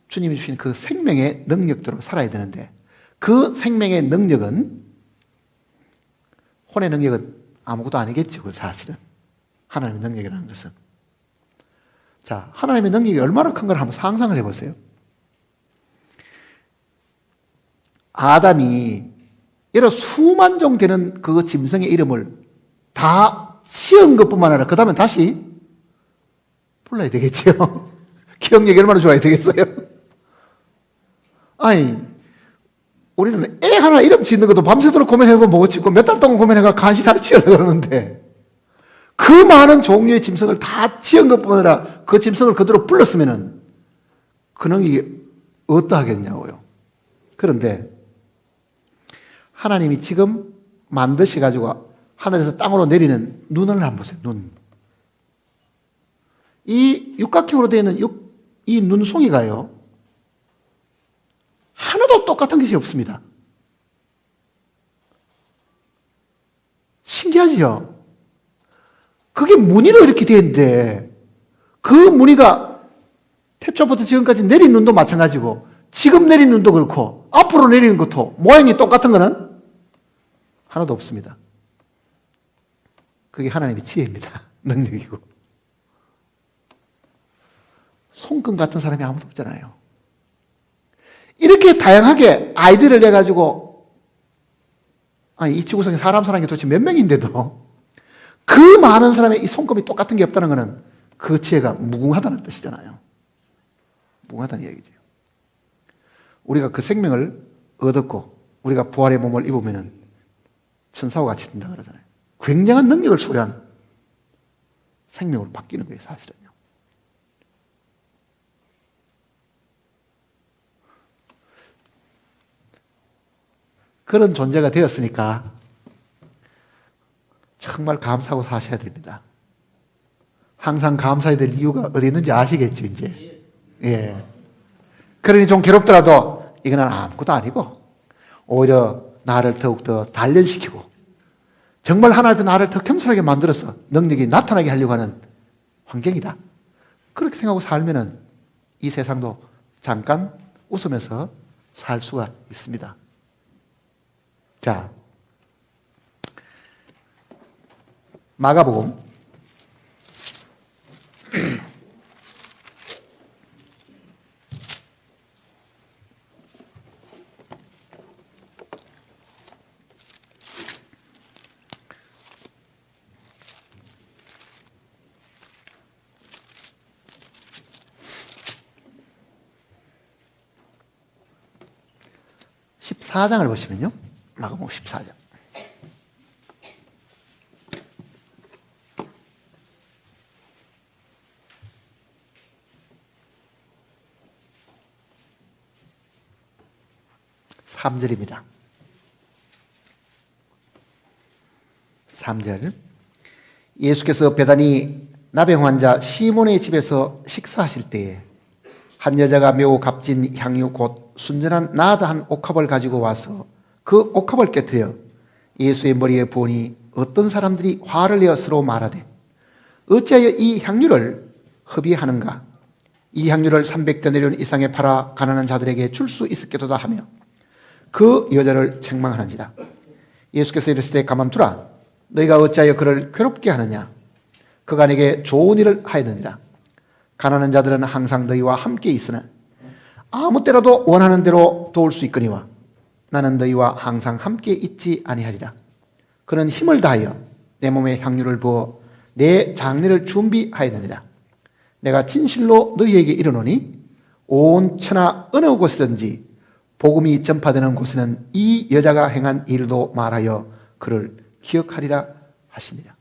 주님이 주신 그 생명의 능력대로 살아야 되는데 그 생명의 능력은 혼의 능력은 아무것도 아니겠죠. 사실은. 하나님의 능력이라는 것은. 자, 하나님의 능력이 얼마나 큰 걸 한번 상상을 해보세요. 아담이 여러 수만 종 되는 그 짐승의 이름을 다 지은 것뿐만 아니라 그 다음에 다시 불러야 되겠죠. 기억력이 얼마나 좋아야 되겠어요. 아니, 우리는 애 하나 이름 짓는 것도 밤새도록 고민해서 못 짓고 몇 달 동안 고민해서 간신히 하나 지으려고 그러는데 그 많은 종류의 짐승을 다 지은 것뿐만 아니라 그 짐승을 그대로 불렀으면은 그 능력이 어떠하겠냐고요. 그런데 하나님이 지금 만드셔가지고 하늘에서 땅으로 내리는 눈을 한번 보세요. 눈. 이 육각형으로 되어 있는 이 눈송이가요. 하나도 똑같은 것이 없습니다. 신기하지요? 그게 무늬로 이렇게 되어 있는데 그 무늬가 태초부터 지금까지 내린 눈도 마찬가지고 지금 내린 눈도 그렇고 앞으로 내리는 것도 모양이 똑같은 거는 하나도 없습니다. 그게 하나님의 지혜입니다. 능력이고. 손금 같은 사람이 아무도 없잖아요. 이렇게 다양하게 아이디어를 내가지고 이 지구상에 사람 사는 게 도대체 몇 명인데도 그 많은 사람의 이 손금이 똑같은 게 없다는 것은 그 지혜가 무궁하다는 뜻이잖아요. 무궁하다는 얘기죠. 우리가 그 생명을 얻었고 우리가 부활의 몸을 입으면 천사와 같이 된다 그러잖아요. 굉장한 능력을 소유한 생명으로 바뀌는 거예요, 사실은요. 그런 존재가 되었으니까 정말 감사하고 사셔야 됩니다. 항상 감사해야 될 이유가 어디 있는지 아시겠죠, 이제. 예. 그러니 좀 괴롭더라도 이건 아무것도 아니고 오히려 나를 더욱더 단련시키고 정말 하나님 앞에 나를 더 겸손하게 만들어서 능력이 나타나게 하려고 하는 환경이다. 그렇게 생각하고 살면은 이 세상도 잠깐 웃으면서 살 수가 있습니다. 자, 마가복음 14장을 보시면요. 마가복음 14장. 3절입니다. 3절. 예수께서 베다니 나병 환자 시몬의 집에서 식사하실 때에 한 여자가 매우 값진 향유 곧 순전한 나드 한 옥합을 가지고 와서 그 옥합을 깨뜨려 예수의 머리에 부으니 어떤 사람들이 화를 내어 서로 말하되 어찌하여 이 향유를 허비하는가? 이 향유를 300데나리온 이상에 팔아 가난한 자들에게 줄 수 있었겠도다 하며 그 여자를 책망하는지라. 예수께서 이르시되 가만두라. 너희가 어찌하여 그를 괴롭게 하느냐? 그가 내게 좋은 일을 하였느니라. 가난한 자들은 항상 너희와 함께 있으나 아무 때라도 원하는 대로 도울 수 있거니와 나는 너희와 항상 함께 있지 아니하리라. 그는 힘을 다하여 내 몸에 향유를 부어 내 장례를 준비하였느니라. 내가 진실로 너희에게 이르노니 온 천하 어느 곳이든지 복음이 전파되는 곳에는 이 여자가 행한 일도 말하여 그를 기억하리라 하시니라.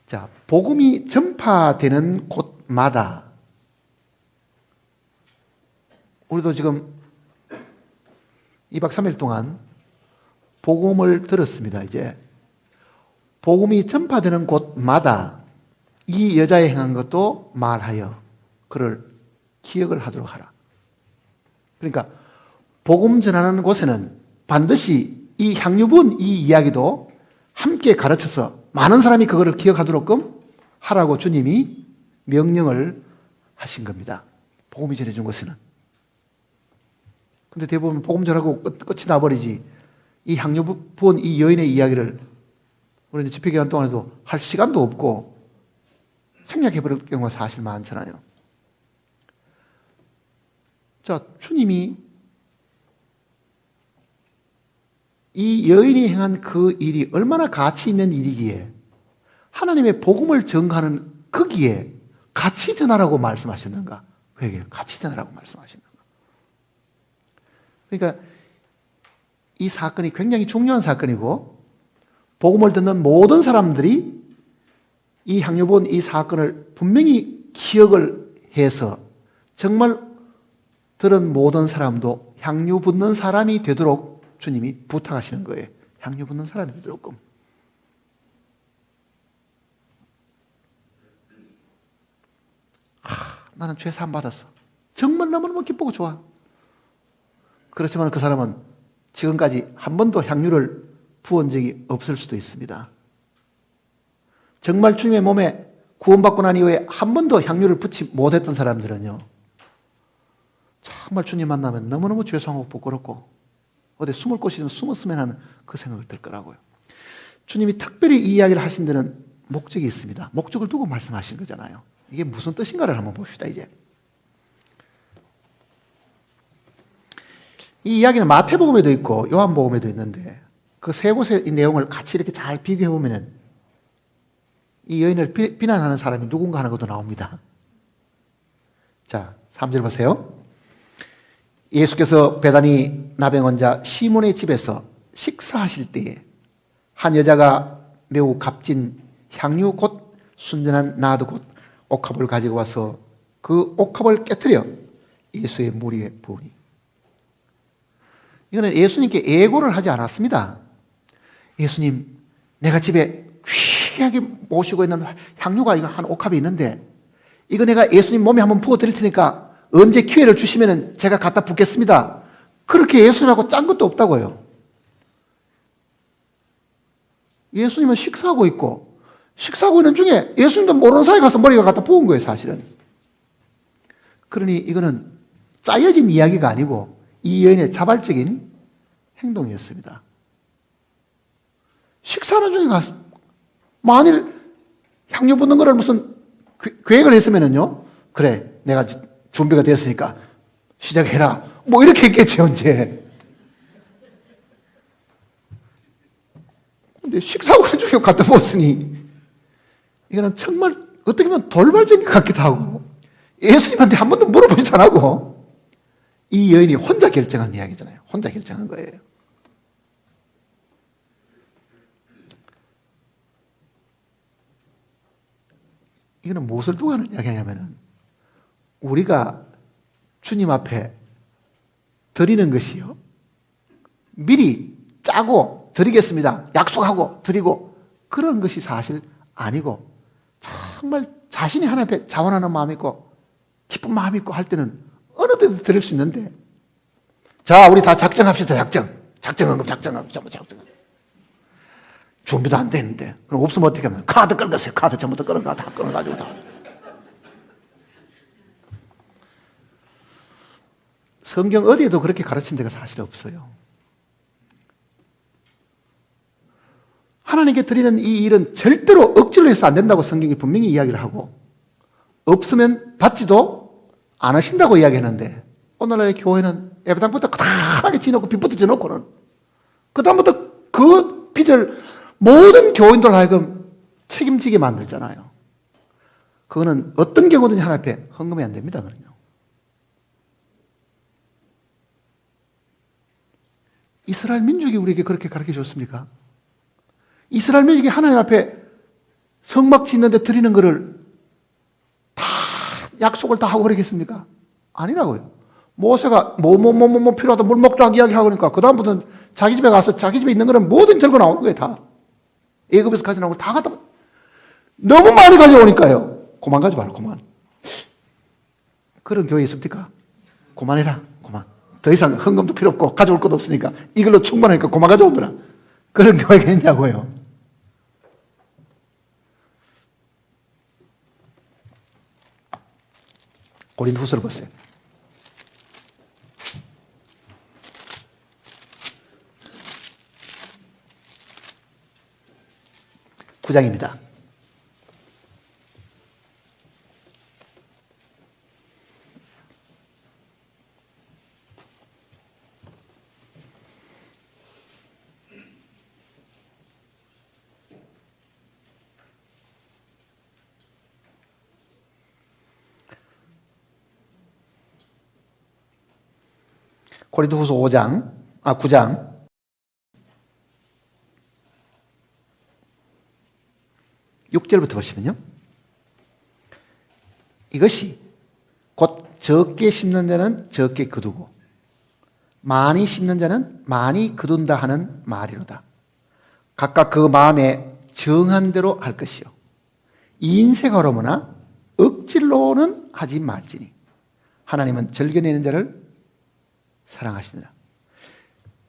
자, 복음이 전파되는 곳마다 우리도 지금 2박 3일 동안 복음을 들었습니다. 이제 복음이 전파되는 곳마다 이 여자의 행한 것도 말하여 그를 기억을 하도록 하라. 그러니까 복음 전하는 곳에는 반드시 이 향유 부은 이 이야기도 함께 가르쳐서 많은 사람이 그거를 기억하도록끔 하라고 주님이 명령을 하신 겁니다. 복음이 전해준 곳에는. 근데 대부분 복음 전하고 끝이 나버리지 이 향유 부은 이 여인의 이야기를 우리는 집회기간 동안에도 할 시간도 없고 생략해버릴 경우가 사실 많잖아요. 자, 주님이 이 여인이 행한 그 일이 얼마나 가치 있는 일이기에 하나님의 복음을 전가하는 거기에 같이 전하라고 말씀하셨는가? 그에게 같이 전하라고 말씀하셨는가? 그러니까 이 사건이 굉장히 중요한 사건이고 복음을 듣는 모든 사람들이 이 향유 부은 이 사건을 분명히 기억을 해서 정말 들은 모든 사람도 향유 붓는 사람이 되도록 주님이 부탁하시는 거예요. 향유 붓는 사람이 되도록끔. 나는 죄 사함 받았어. 정말 너무너무 기쁘고 좋아. 그렇지만 그 사람은 지금까지 한 번도 향유를 부은 적이 없을 수도 있습니다. 정말 주님의 몸에 구원받고 난 이후에 한 번도 향유를 붓지 못했던 사람들은요, 정말 주님 만나면 너무너무 죄송하고 부끄럽고 어디 숨을 곳이 좀 숨었으면 하는 그 생각을 들 거라고요. 주님이 특별히 이 이야기를 하신 데는 목적이 있습니다. 목적을 두고 말씀하신 거잖아요. 이게 무슨 뜻인가를 한번 봅시다. 이제 이 이야기는 마태복음에도 있고 요한복음에도 있는데 그 세 곳의 이 내용을 같이 이렇게 잘 비교해 보면은 이 여인을 비난하는 사람이 누군가 하는 것도 나옵니다. 자, 3절 보세요. 예수께서 베다니 나병 환자 시몬의 집에서 식사하실 때에 한 여자가 매우 값진 향유 곧 순전한 나드 곧 옥합을 가지고 와서 그 옥합을 깨뜨려 예수의 머리에 부으니. 이거는 예수님께 예고를 하지 않았습니다. 예수님, 내가 집에 귀하게 모시고 있는 향유가 이거 한 옥합이 있는데 이거 내가 예수님 몸에 한번 부어 드릴 테니까 언제 기회를 주시면 제가 갖다 붓겠습니다. 그렇게 예수님하고 짠 것도 없다고요. 예수님은 식사하고 있고 식사하고 있는 중에 예수님도 모르는 사이에 가서 머리가 갖다 부은 거예요, 사실은. 그러니 이거는 짜여진 이야기가 아니고 이 여인의 자발적인 행동이었습니다. 식사하는 중에 가서 만일 향유 붓는 거를 무슨 계획을 했으면은요, 그래, 내가 준비가 됐으니까 시작해라. 뭐 이렇게 했겠죠, 이제. 근데 식사하고 있는 중에 갖다 부었으니 이거는 정말 어떻게 보면 돌발적인 것 같기도 하고 예수님한테 한 번도 물어보지도 않고 이 여인이 혼자 결정한 이야기잖아요. 혼자 결정한 거예요. 이거는 무엇을 두고 하는 이야기냐면은 우리가 주님 앞에 드리는 것이요, 미리 짜고 드리겠습니다. 약속하고 드리고 그런 것이 사실 아니고 정말 자신이 하나님 앞에 자원하는 마음이 있고 기쁜 마음이 있고 할 때는 어느 때도 드릴 수 있는데 자, 우리 다 작정합시다. 작정헌금. 준비도 안 되는데 그럼 없으면 어떻게 하면 카드 끌겠어요. 카드 전부 다 끌어가 다 끌어가지고 다. 성경 어디에도 그렇게 가르친 데가 사실 없어요. 하나님께 드리는 이 일은 절대로 억지로 해서 안 된다고 성경이 분명히 이야기를 하고 없으면 받지도 않으신다고 이야기하는데 오늘날의 교회는 예배당부터 크다하게 지놓고 빚부터 지놓고는 그 다음부터 그 빚을 모든 교인들 하여금 책임지게 만들잖아요. 그거는 어떤 경우든지 하나님 앞에 헌금이 안 됩니다. 그럼요. 이스라엘 민족이 우리에게 그렇게 가르쳐 줬습니까? 이스라엘 민족이 하나님 앞에 성막 짓는데 드리는 거를 다 약속을 다 하고 그러겠습니까? 아니라고요. 모세가 뭐 필요하다 물 먹자 이야기하고 그러니까 그 다음부터는 자기 집에 가서 자기 집에 있는 거는 뭐든 들고 나오는 거예요. 다. 애굽에서 가져나온 걸 다 갖다 너무 많이 가져오니까요. 그만 가져봐라. 그만. 그런 교회 있습니까? 그만해라. 그만. 더 이상 헌금도 필요 없고 가져올 것도 없으니까 이걸로 충분하니까 그만 가져오더라. 그런 교회가 있냐고요. 고린도후서를 보세요. 구장입니다. 고린도후서 9장 6절부터 보시면요. 이것이 곧 적게 심는 자는 적게 거두고 많이 심는 자는 많이 거둔다 하는 말이로다. 각각 그 마음에 정한 대로 할 것이요. 인색하로무나 억지로는 하지 말지니 하나님은 절겨내는 자를 사랑하시느라.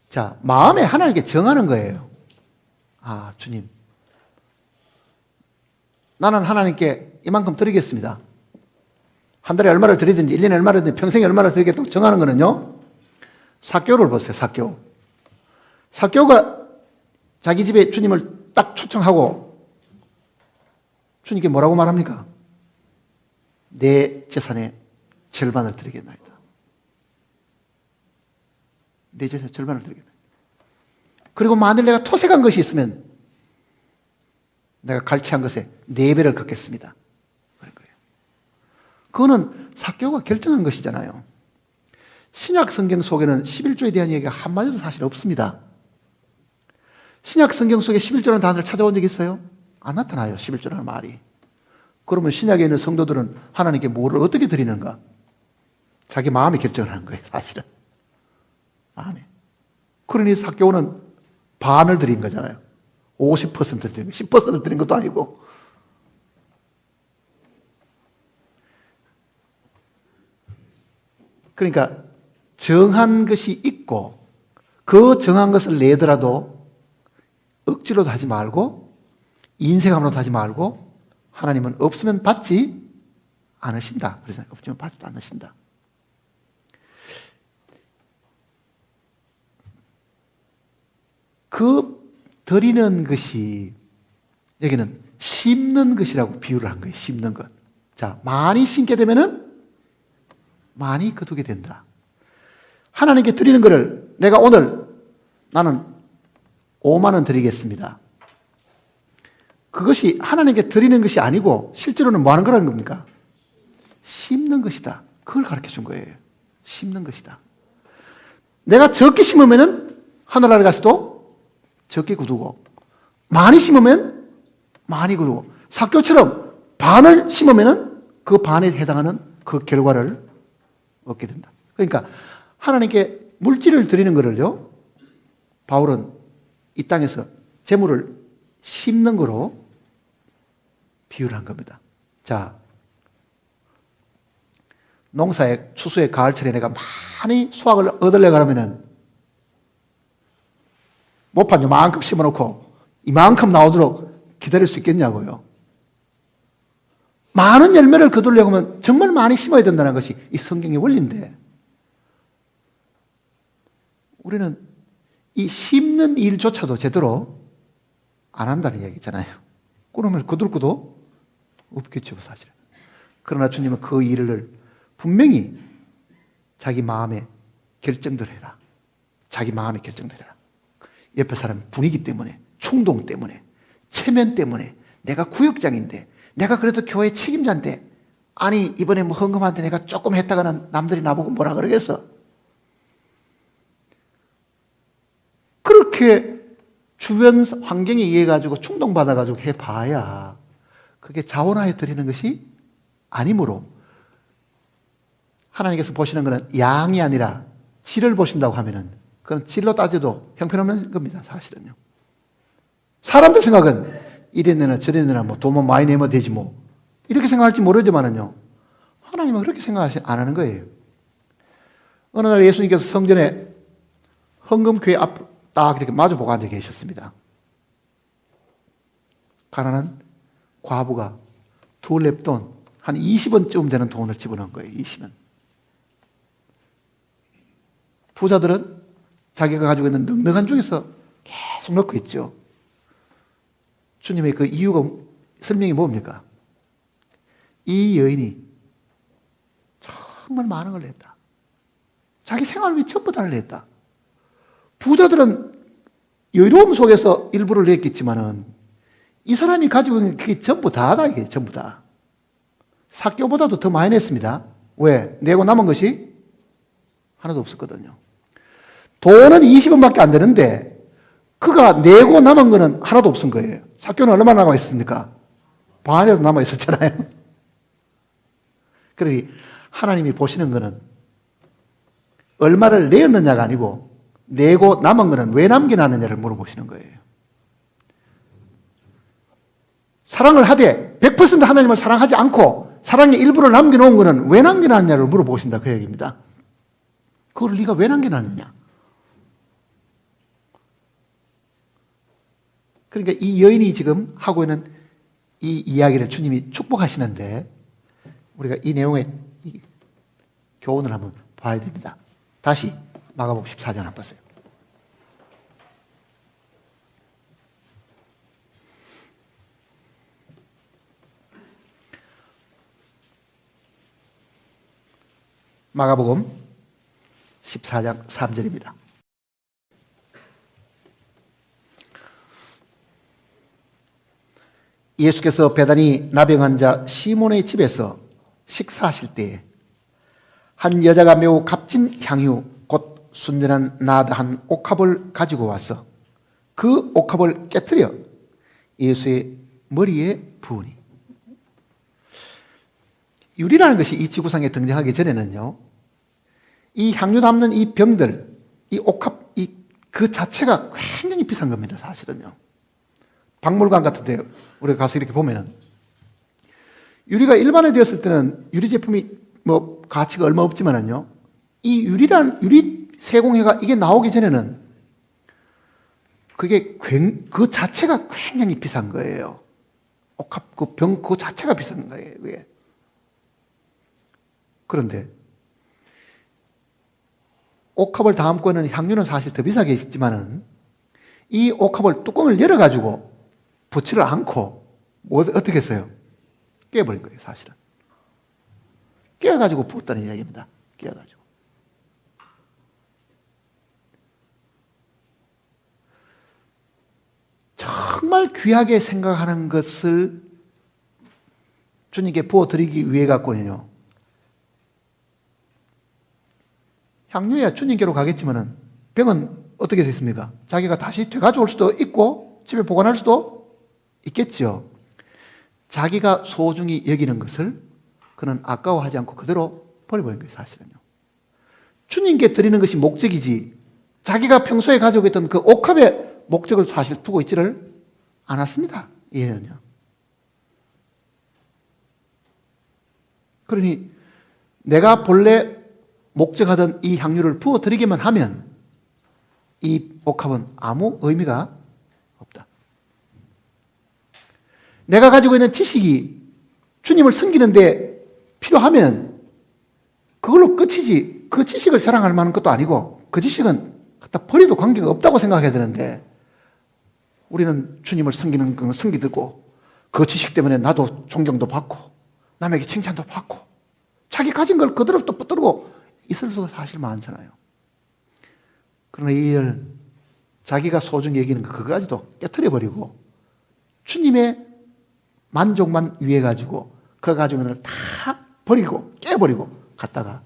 자, 마음에 하나님께 정하는 거예요. 아, 주님. 나는 하나님께 이만큼 드리겠습니다. 한 달에 얼마를 드리든지 1년에 얼마를 드리든지 평생에 얼마를 드리겠다고 정하는 거는요. 삭개오를 보세요. 삭개오. 삭개오가 자기 집에 주님을 딱 초청하고 주님께 뭐라고 말합니까? 내 재산의 절반을 드리겠나이다. 내 재산의 절반을 드리겠나이다. 그리고 만일 내가 토색한 것이 있으면 내가 갈취한 것에 4배를 걷겠습니다. 그런 거예요. 그거는 삭개오가 결정한 것이잖아요. 신약 성경 속에는 11조에 대한 얘기가 한마디도 사실 없습니다. 신약 성경 속에 11조라는 단어를 찾아본 적 있어요? 안 나타나요. 11조라는 말이. 그러면 신약에 있는 성도들은 하나님께 뭐를 어떻게 드리는가? 자기 마음에 결정을 하는 거예요. 사실은. 마음에. 그러니 삭개오는 반을 드린 거잖아요. 50% 드린 거, 10% 드린 것도 아니고. 그러니까 정한 것이 있고 그 정한 것을 내더라도 억지로도 하지 말고 인색함으로도 하지 말고 하나님은 없으면 받지 않으신다. 그래서 없으면 받지 않으신다. 그 드리는 것이 여기는 심는 것이라고 비유를 한 거예요. 심는 것. 자, 많이 심게 되면은 많이 거두게 된다. 하나님께 드리는 것을 내가 오늘 나는 5만 원 드리겠습니다. 그것이 하나님께 드리는 것이 아니고 실제로는 뭐 하는 거라는 겁니까? 심는 것이다. 그걸 가르쳐 준 거예요. 심는 것이다. 내가 적게 심으면은 하늘나라 가서도 적게 거두고 많이 심으면 많이 거두고 삭개오처럼 반을 심으면은 그 반에 해당하는 그 결과를 얻게 된다. 그러니까 하나님께 물질을 드리는 거를요, 바울은 이 땅에서 재물을 심는 거로 비유를 한 겁니다. 자, 농사에 추수에 가을철에 내가 많이 수확을 얻으려고 하면은 모판 요만큼 심어놓고 이만큼 나오도록 기다릴 수 있겠냐고요. 많은 열매를 거두려고 하면 정말 많이 심어야 된다는 것이 이 성경의 원리인데, 우리는 이 심는 일조차도 제대로 안 한다는 얘기잖아요. 그러면 거둘 것도 없겠죠, 사실은. 그러나 주님은 그 일을 분명히 자기 마음에 결정대로 해라. 자기 마음에 결정대로 해라. 옆에 사람 분위기 때문에, 충동 때문에, 체면 때문에, 내가 구역장인데, 내가 그래도 교회 책임자인데, 아니 이번에 뭐 헌금한테 내가 조금 했다가는 남들이 나보고 뭐라 그러겠어? 그렇게 주변 환경에 의해 가지고 충동받아가지고 해봐야 그게 자원하에 드리는 것이 아니므로, 하나님께서 보시는 것은 양이 아니라 질을 보신다고 하면은 그건 질로 따져도 형편없는 겁니다, 사실은요. 사람들 생각은 이래 내나 저래 내나 뭐 돈만 많이 내면 되지 뭐 이렇게 생각할지 모르지만은요, 하나님은 그렇게 생각 안 하는 거예요. 어느 날 예수님께서 성전에 헌금교회 앞 딱 이렇게 마주보고 앉아 계셨습니다. 가난한 과부가 두 렙돈 한 20원쯤 되는 돈을 집어넣은 거예요. 20원. 부자들은 자기가 가지고 있는 넉넉한 중에서 계속 넣고 있죠. 주님의 그 이유가, 설명이 뭡니까? 이 여인이 정말 많은 걸 냈다. 자기 생활을 위해 전부 다 냈다. 부자들은 여유로움 속에서 일부를 냈겠지만은 이 사람이 가지고 있는 그게 전부 다다, 이게 전부 다. 삭개보다도 더 많이 냈습니다. 왜? 내고 남은 것이 하나도 없었거든요. 돈은 20원밖에 안 되는데 그가 내고 남은 거는 하나도 없은 거예요. 삭개는 얼마나 남아 있습니까? 반이라도 남아 있었잖아요. 그러니 하나님이 보시는 거는 얼마를 내었느냐가 아니고 내고 남은 거는 왜 남겨놨느냐를 물어보시는 거예요. 사랑을 하되 100% 하나님을 사랑하지 않고 사랑의 일부를 남겨놓은 거는 왜 남겨놨냐를 물어보신다, 그 얘기입니다. 그걸 네가 왜 남겨놨느냐. 그러니까 이 여인이 지금 하고 있는 이 이야기를 주님이 축복하시는데, 우리가 이 내용의 이 교훈을 한번 봐야 됩니다. 다시 마가복음 14장 한번 보세요. 마가복음 14장 3절입니다. 예수께서 베다니 나병 환자 시몬의 집에서 식사하실 때에 한 여자가 매우 값진 향유 곧 순전한 나드 한 옥합을 가지고 와서 그 옥합을 깨뜨려 예수의 머리에 부으니. 유리라는 것이 이 지구상에 등장하기 전에는요, 이 향유 담는 이 병들, 이 옥합, 그 자체가 굉장히 비싼 겁니다, 사실은요. 박물관 같은 데 우리가 가서 이렇게 보면은, 유리가 일반화되었을 때는 유리 제품이 뭐 가치가 얼마 없지만은요, 이 유리 세공회가 이게 나오기 전에는 그게 그 자체가 굉장히 비싼 거예요. 옥합 그 병 그 자체가 비싼 거예요. 왜? 그런데 옥합을 담고 있는 향유는 사실 더 비싸게 있지만은 이 옥합을 뚜껑을 열어가지고 붙이를 않고 뭐 어떻게 했어요? 깨버린 거예요, 사실은. 깨어가지고 부었다는 이야기입니다. 깨어가지고. 정말 귀하게 생각하는 것을 주님께 부어드리기 위해 갖고는요, 향유야 주님께로 가겠지만은 병은 어떻게 됐습니까? 자기가 다시 되가져올 수도 있고 집에 보관할 수도 있겠죠. 자기가 소중히 여기는 것을 그는 아까워하지 않고 그대로 버려버린 거예요, 사실은요. 주님께 드리는 것이 목적이지 자기가 평소에 가지고 있던 그 옥합의 목적을 사실 두고 있지를 않았습니다. 이해는요. 그러니 내가 본래 목적하던 이 향유를 부어드리기만 하면 이 옥합은 아무 의미가 없다. 내가 가지고 있는 지식이 주님을 섬기는데 필요하면 그걸로 끝이지, 그 지식을 자랑할 만한 것도 아니고 그 지식은 갖다 버려도 관계가 없다고 생각해야 되는데, 우리는 주님을 섬기는 건 섬기고 그 지식 때문에 나도 존경도 받고 남에게 칭찬도 받고 자기 가진 걸 그대로 또 붙들고 있을 수가 사실 많잖아요. 그러나 이를 자기가 소중히 여기는 거 그거까지도 깨트려버리고 주님의 만족만 위해 가지고 그 가지고 있는 걸 다 버리고 깨버리고 갖다가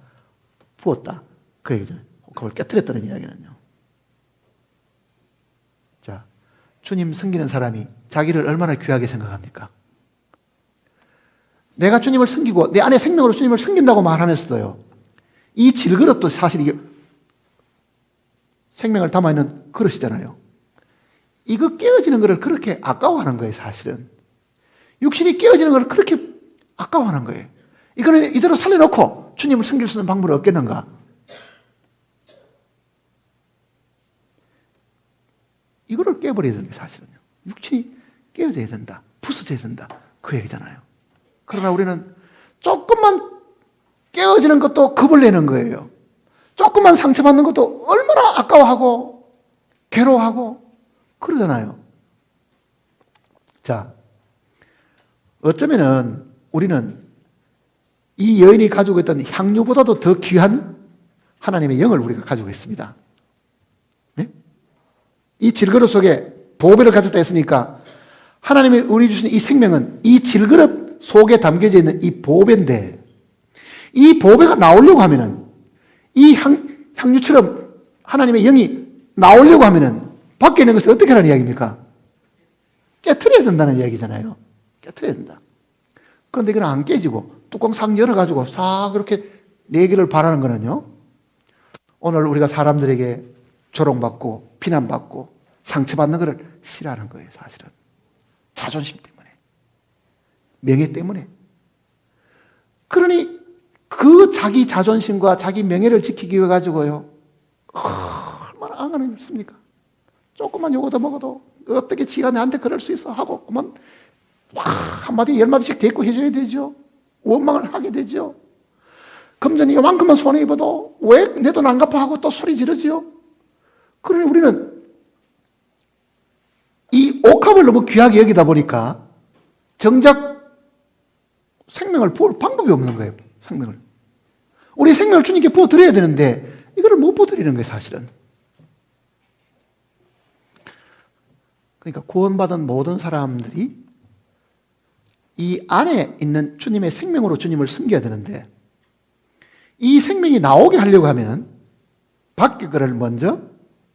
부었다. 그 얘기잖아요. 그걸 깨트렸다는 이야기는요. 자, 주님 섬기는 사람이 자기를 얼마나 귀하게 생각합니까? 내가 주님을 섬기고 내 안에 생명으로 주님을 섬긴다고 말하면서도요, 이 질그릇도 사실 이게 생명을 담아있는 그릇이잖아요. 이거 깨어지는 것을 그렇게 아까워하는 거예요, 사실은. 육신이 깨어지는 것을 그렇게 아까워하는 거예요. 이거는 이대로 살려놓고 주님을 섬길 수 있는 방법이 없겠는가? 이거를 깨버려야 되는 게 사실은요. 육신이 깨어져야 된다. 부서져야 된다. 그 얘기잖아요. 그러나 우리는 조금만 깨어지는 것도 겁을 내는 거예요. 조금만 상처받는 것도 얼마나 아까워하고 괴로워하고 그러잖아요. 자, 어쩌면은 우리는 이 여인이 가지고 있던 향유보다도 더 귀한 하나님의 영을 우리가 가지고 있습니다. 네? 이 질그릇 속에 보배를 가졌다 했으니까 하나님이 우리 주신 이 생명은 이 질그릇 속에 담겨져 있는 이 보배인데, 이 보배가 나오려고 하면은 이 향유처럼 하나님의 영이 나오려고 하면은 밖에 있는 것을 어떻게 하라는 이야기입니까? 깨트려야 된다는 이야기잖아요. 깨트려야 된다. 그런데 이건 안 깨지고 뚜껑 싹 열어가지고 싹 그렇게 내기를 바라는 거는요, 오늘 우리가 사람들에게 조롱받고 비난받고 상처받는 것을 싫어하는 거예요, 사실은. 자존심 때문에, 명예 때문에. 그러니 그 자기 자존심과 자기 명예를 지키기 위해 가지고요, 얼마나 ang하는 일입니까? 조금만 요거 더 먹어도 어떻게 지가 나한테 그럴 수 있어 하고 그만 한마디 열마디씩 대꾸 해줘야 되죠. 원망을 하게 되죠. 금전이 요만큼만 손에 입어도 왜 내 돈 안 갚아 하고 또 소리 지르지요. 그러니 우리는 이 옥합을 너무 귀하게 여기다 보니까 정작 생명을 부을 방법이 없는 거예요. 생명을. 우리 생명을 주님께 부어드려야 되는데 이거를 못 부어드리는 거예요, 사실은. 그러니까 구원받은 모든 사람들이 이 안에 있는 주님의 생명으로 주님을 섬겨야 되는데, 이 생명이 나오게 하려고 하면 밖에 거를 먼저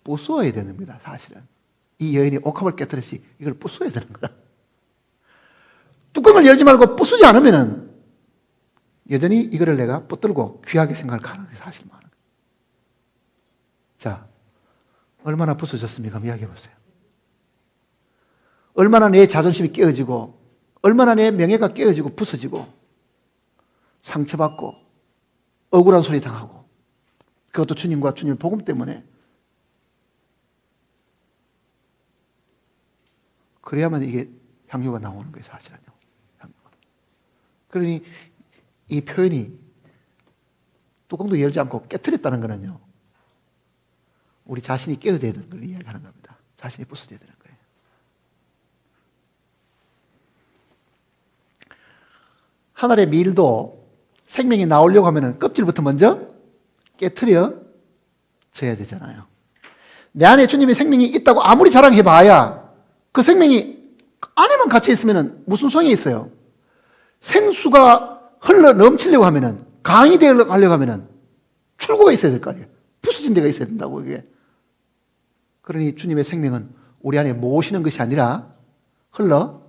부수어야 되는 겁니다, 사실은. 이 여인이 옥합을 깨뜨렸지 이걸 부수어야 되는 거라. 뚜껑을 열지 말고 부수지 않으면 여전히 이거를 내가 붙들고 귀하게 생각할 가능성이 사실 많아요. 자, 얼마나 부서졌습니까? 한번 이야기해 보세요. 얼마나 내 자존심이 깨어지고 얼마나 내 명예가 깨어지고 부서지고 상처받고 억울한 소리 당하고, 그것도 주님과 주님의 복음 때문에. 그래야만 이게 향유가 나오는 거예요, 사실은요. 향유가. 그러니 이 표현이 뚜껑도 열지 않고 깨트렸다는 거는요, 우리 자신이 깨어져야 되는 걸 이야기하는 겁니다. 자신이 부서져야 되는 거예요. 하늘의 밀도 생명이 나오려고 하면 껍질부터 먼저 깨트려 져야 되잖아요. 내 안에 주님의 생명이 있다고 아무리 자랑해봐야 그 생명이 안에만 갇혀 있으면 무슨 소용이 있어요? 생수가 흘러 넘치려고 하면, 강이 되려고 하면 출구가 있어야 될 거 아니에요. 부서진 데가 있어야 된다고, 이게. 그러니 주님의 생명은 우리 안에 모시는 것이 아니라 흘러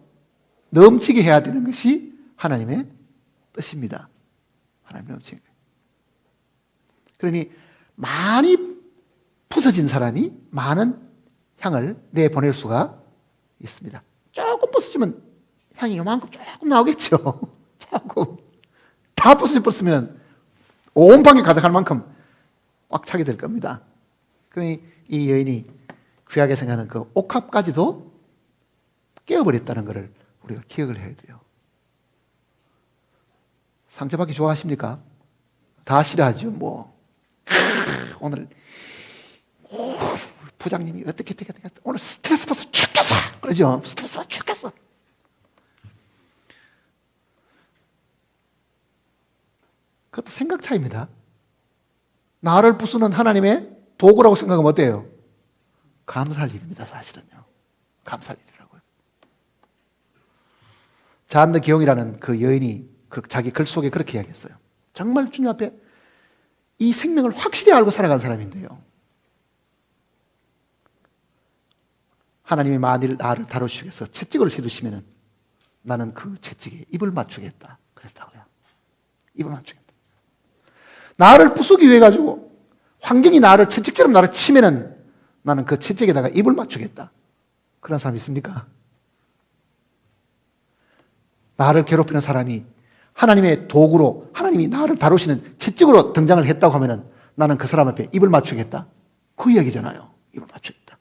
넘치게 해야 되는 것이 하나님의 뜻입니다. 하나님의 넘치게. 그러니 많이 부서진 사람이 많은 향을 내보낼 수가 있습니다. 조금 부서지면 향이 요만큼 조금 나오겠죠. 조금. 다 부서지면 온 방에 가득할 만큼 꽉 차게 될 겁니다. 그러니 이 여인이 귀하게 생각하는 그 옥합까지도 깨어버렸다는 것을 우리가 기억을 해야 돼요. 상처받기 좋아하십니까? 다 싫어하죠, 뭐. 오늘 부장님이 어떻게 오늘 스트레스 받아서 죽겠어! 그러죠? 스트레스 받아서 죽겠어! 그것도 생각 차이입니다. 나를 부수는 하나님의 도구라고 생각하면 어때요? 감사할 일입니다, 사실은요. 감사할 일이라고요. 잔느 기용이라는 그 여인이 그 자기 글 속에 그렇게 이야기했어요. 정말 주님 앞에 이 생명을 확실히 알고 살아간 사람인데요. 하나님이 만일 나를 다루시기 위해서 채찍을 휘두시면 나는 그 채찍에 입을 맞추겠다. 그랬다고요. 입을 맞추겠다. 나를 부수기 위해 가지고 환경이 나를 채찍처럼 나를 치면은 나는 그 채찍에다가 입을 맞추겠다. 그런 사람이 있습니까? 나를 괴롭히는 사람이 하나님의 도구로 하나님이 나를 다루시는 채찍으로 등장을 했다고 하면은 나는 그 사람 앞에 입을 맞추겠다. 그 이야기잖아요. 입을 맞추겠다.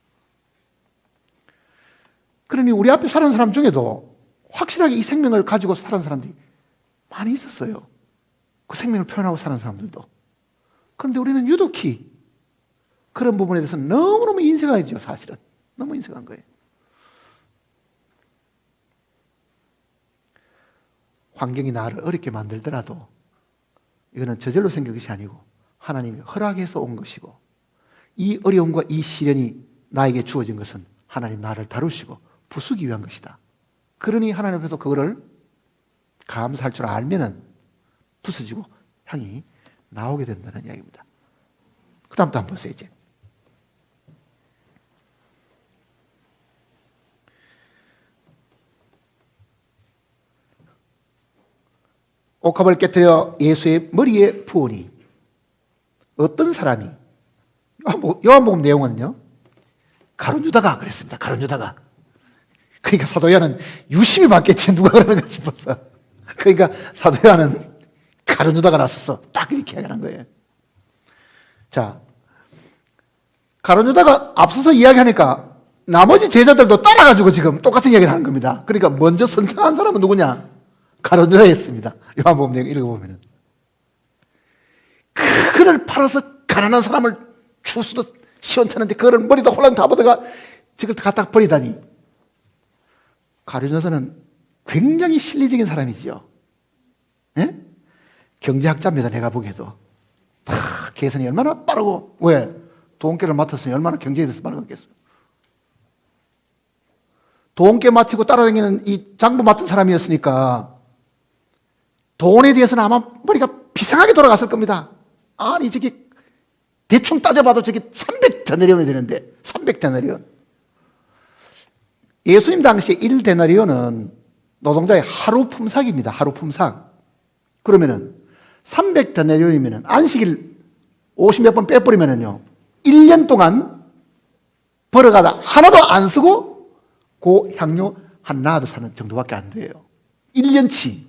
그러니 우리 앞에 사는 사람 중에도 확실하게 이 생명을 가지고 사는 사람들이 많이 있었어요. 그 생명을 표현하고 사는 사람들도. 그런데 우리는 유독히 그런 부분에 대해서는 너무너무 인색하죠, 사실은. 너무 인색한 거예요. 환경이 나를 어렵게 만들더라도 이거는 저절로 생긴 것이 아니고 하나님이 허락해서 온 것이고 이 어려움과 이 시련이 나에게 주어진 것은 하나님 나를 다루시고 부수기 위한 것이다. 그러니 하나님 앞에서 그거를 감사할 줄 알면은 부서지고 향이 나오게 된다는 이야기입니다. 그 다음부터 한번 보세요, 이제. 옥합을 깨뜨려 예수의 머리에 부으니 어떤 사람이 요한복음 내용은요 가룟 유다가 그랬습니다. 가룟 유다가. 그러니까 사도 요한은 유심히 봤겠지 누가 그러는가 싶어서. 그러니까 사도 요한은 가룟 유다가 나섰어. 딱 이렇게 이야기한 거예요. 자, 가룟 유다가 앞서서 이야기하니까 나머지 제자들도 따라가지고 지금 똑같은 이야기를 하는 겁니다. 그러니까 먼저 선창한 사람은 누구냐? 가룟 유다였습니다. 요한복음 내용 읽어보면은 그를 팔아서 가난한 사람을 주수도 시원찮은데 그거를 머리도 홀랑 다 보다가 지금 갖다 버리다니. 가룟 유다는 굉장히 실리적인 사람이지요. 예? 경제학자입니다. 내가 보기에도 계산이 얼마나 빠르고 왜? 돈깨를 맡았으니 얼마나 경제에 대해서 빠르겠어요. 돈깨 맡고 따라다니는 이 장부 맡은 사람이었으니까 돈에 대해서는 아마 머리가 비상하게 돌아갔을 겁니다. 아니 저기 대충 따져봐도 저기 300데나리온이 되는데 300데나리온. 예수님 당시에 1데나리온은 노동자의 하루 품삯입니다. 하루 품삯. 그러면은 300데나리온이면은 안식일 50몇 번 빼버리면은요 1년 동안 벌어가다 하나도 안 쓰고 그 향료 한 나도 사는 정도밖에 안 돼요. 1년치.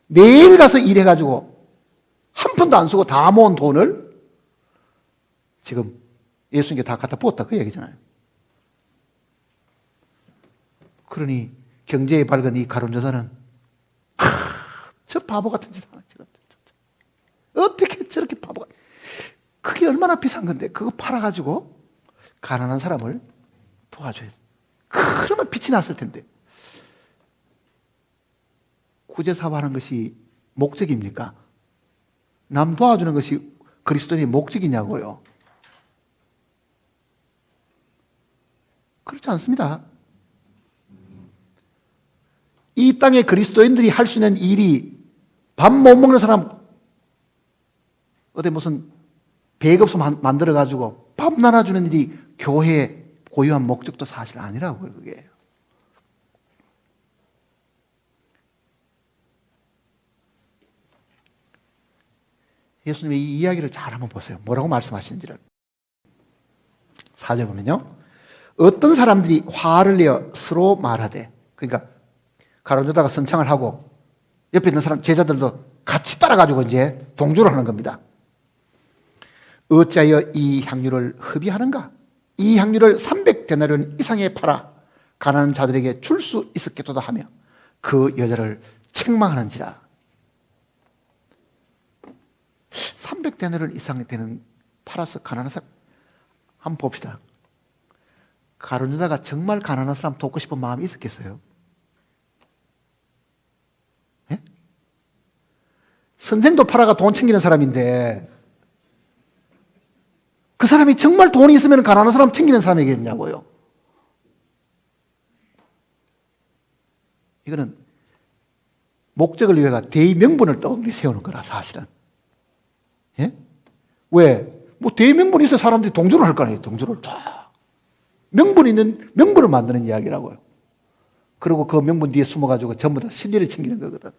매일 가서 일해가지고 한 푼도 안 쓰고 다 모은 돈을 지금 예수님께 다 갖다 부었다 그 얘기잖아요. 그러니 경제에 밝은 이 가룟 여자는 저 바보 같은 짓 하나 어떻게 저렇게 바보가 그게 얼마나 비싼 건데 그거 팔아가지고 가난한 사람을 도와줘야 돼. 그러면 빛이 났을 텐데. 구제사화하는 것이 목적입니까? 남 도와주는 것이 그리스도인의 목적이냐고요? 그렇지 않습니다. 이 땅에 그리스도인들이 할 수 있는 일이 밥 못 먹는 사람 어디 무슨 배급소 만들어가지고 밥 나눠주는 일이 교회의 고유한 목적도 사실 아니라고요, 그게. 예수님의 이 이야기를 잘 한번 보세요. 뭐라고 말씀하시는지를. 4절 보면요. 어떤 사람들이 화를 내어 서로 말하되, 그러니까 가론유다가 선창을 하고 옆에 있는 사람 제자들도 같이 따라가지고 이제 동조를 하는 겁니다. 어찌하여 이 향유를 흡입하는가? 이 향유를 300데나리온 이상에 팔아 가난한 자들에게 줄 수 있었겠도다 하며 그 여자를 책망하는지라. 300데나리온 이상 되는 팔아서 가난한 사람, 한번 봅시다. 가룟유다가 정말 가난한 사람 돕고 싶은 마음이 있었겠어요? 예? 선생도 팔아가 돈 챙기는 사람인데 그 사람이 정말 돈이 있으면 가난한 사람 챙기는 사람이겠냐고요. 이거는 목적을 위해가 대의명분을 떠올려 세우는 거라 사실은. 예? 왜? 뭐 대의명분이 있어 사람들이 동조를 할 거 아니에요. 동조를 다. 명분 있는 명분을 만드는 이야기라고요. 그리고 그 명분 뒤에 숨어가지고 전부 다 신리를 챙기는 거거든.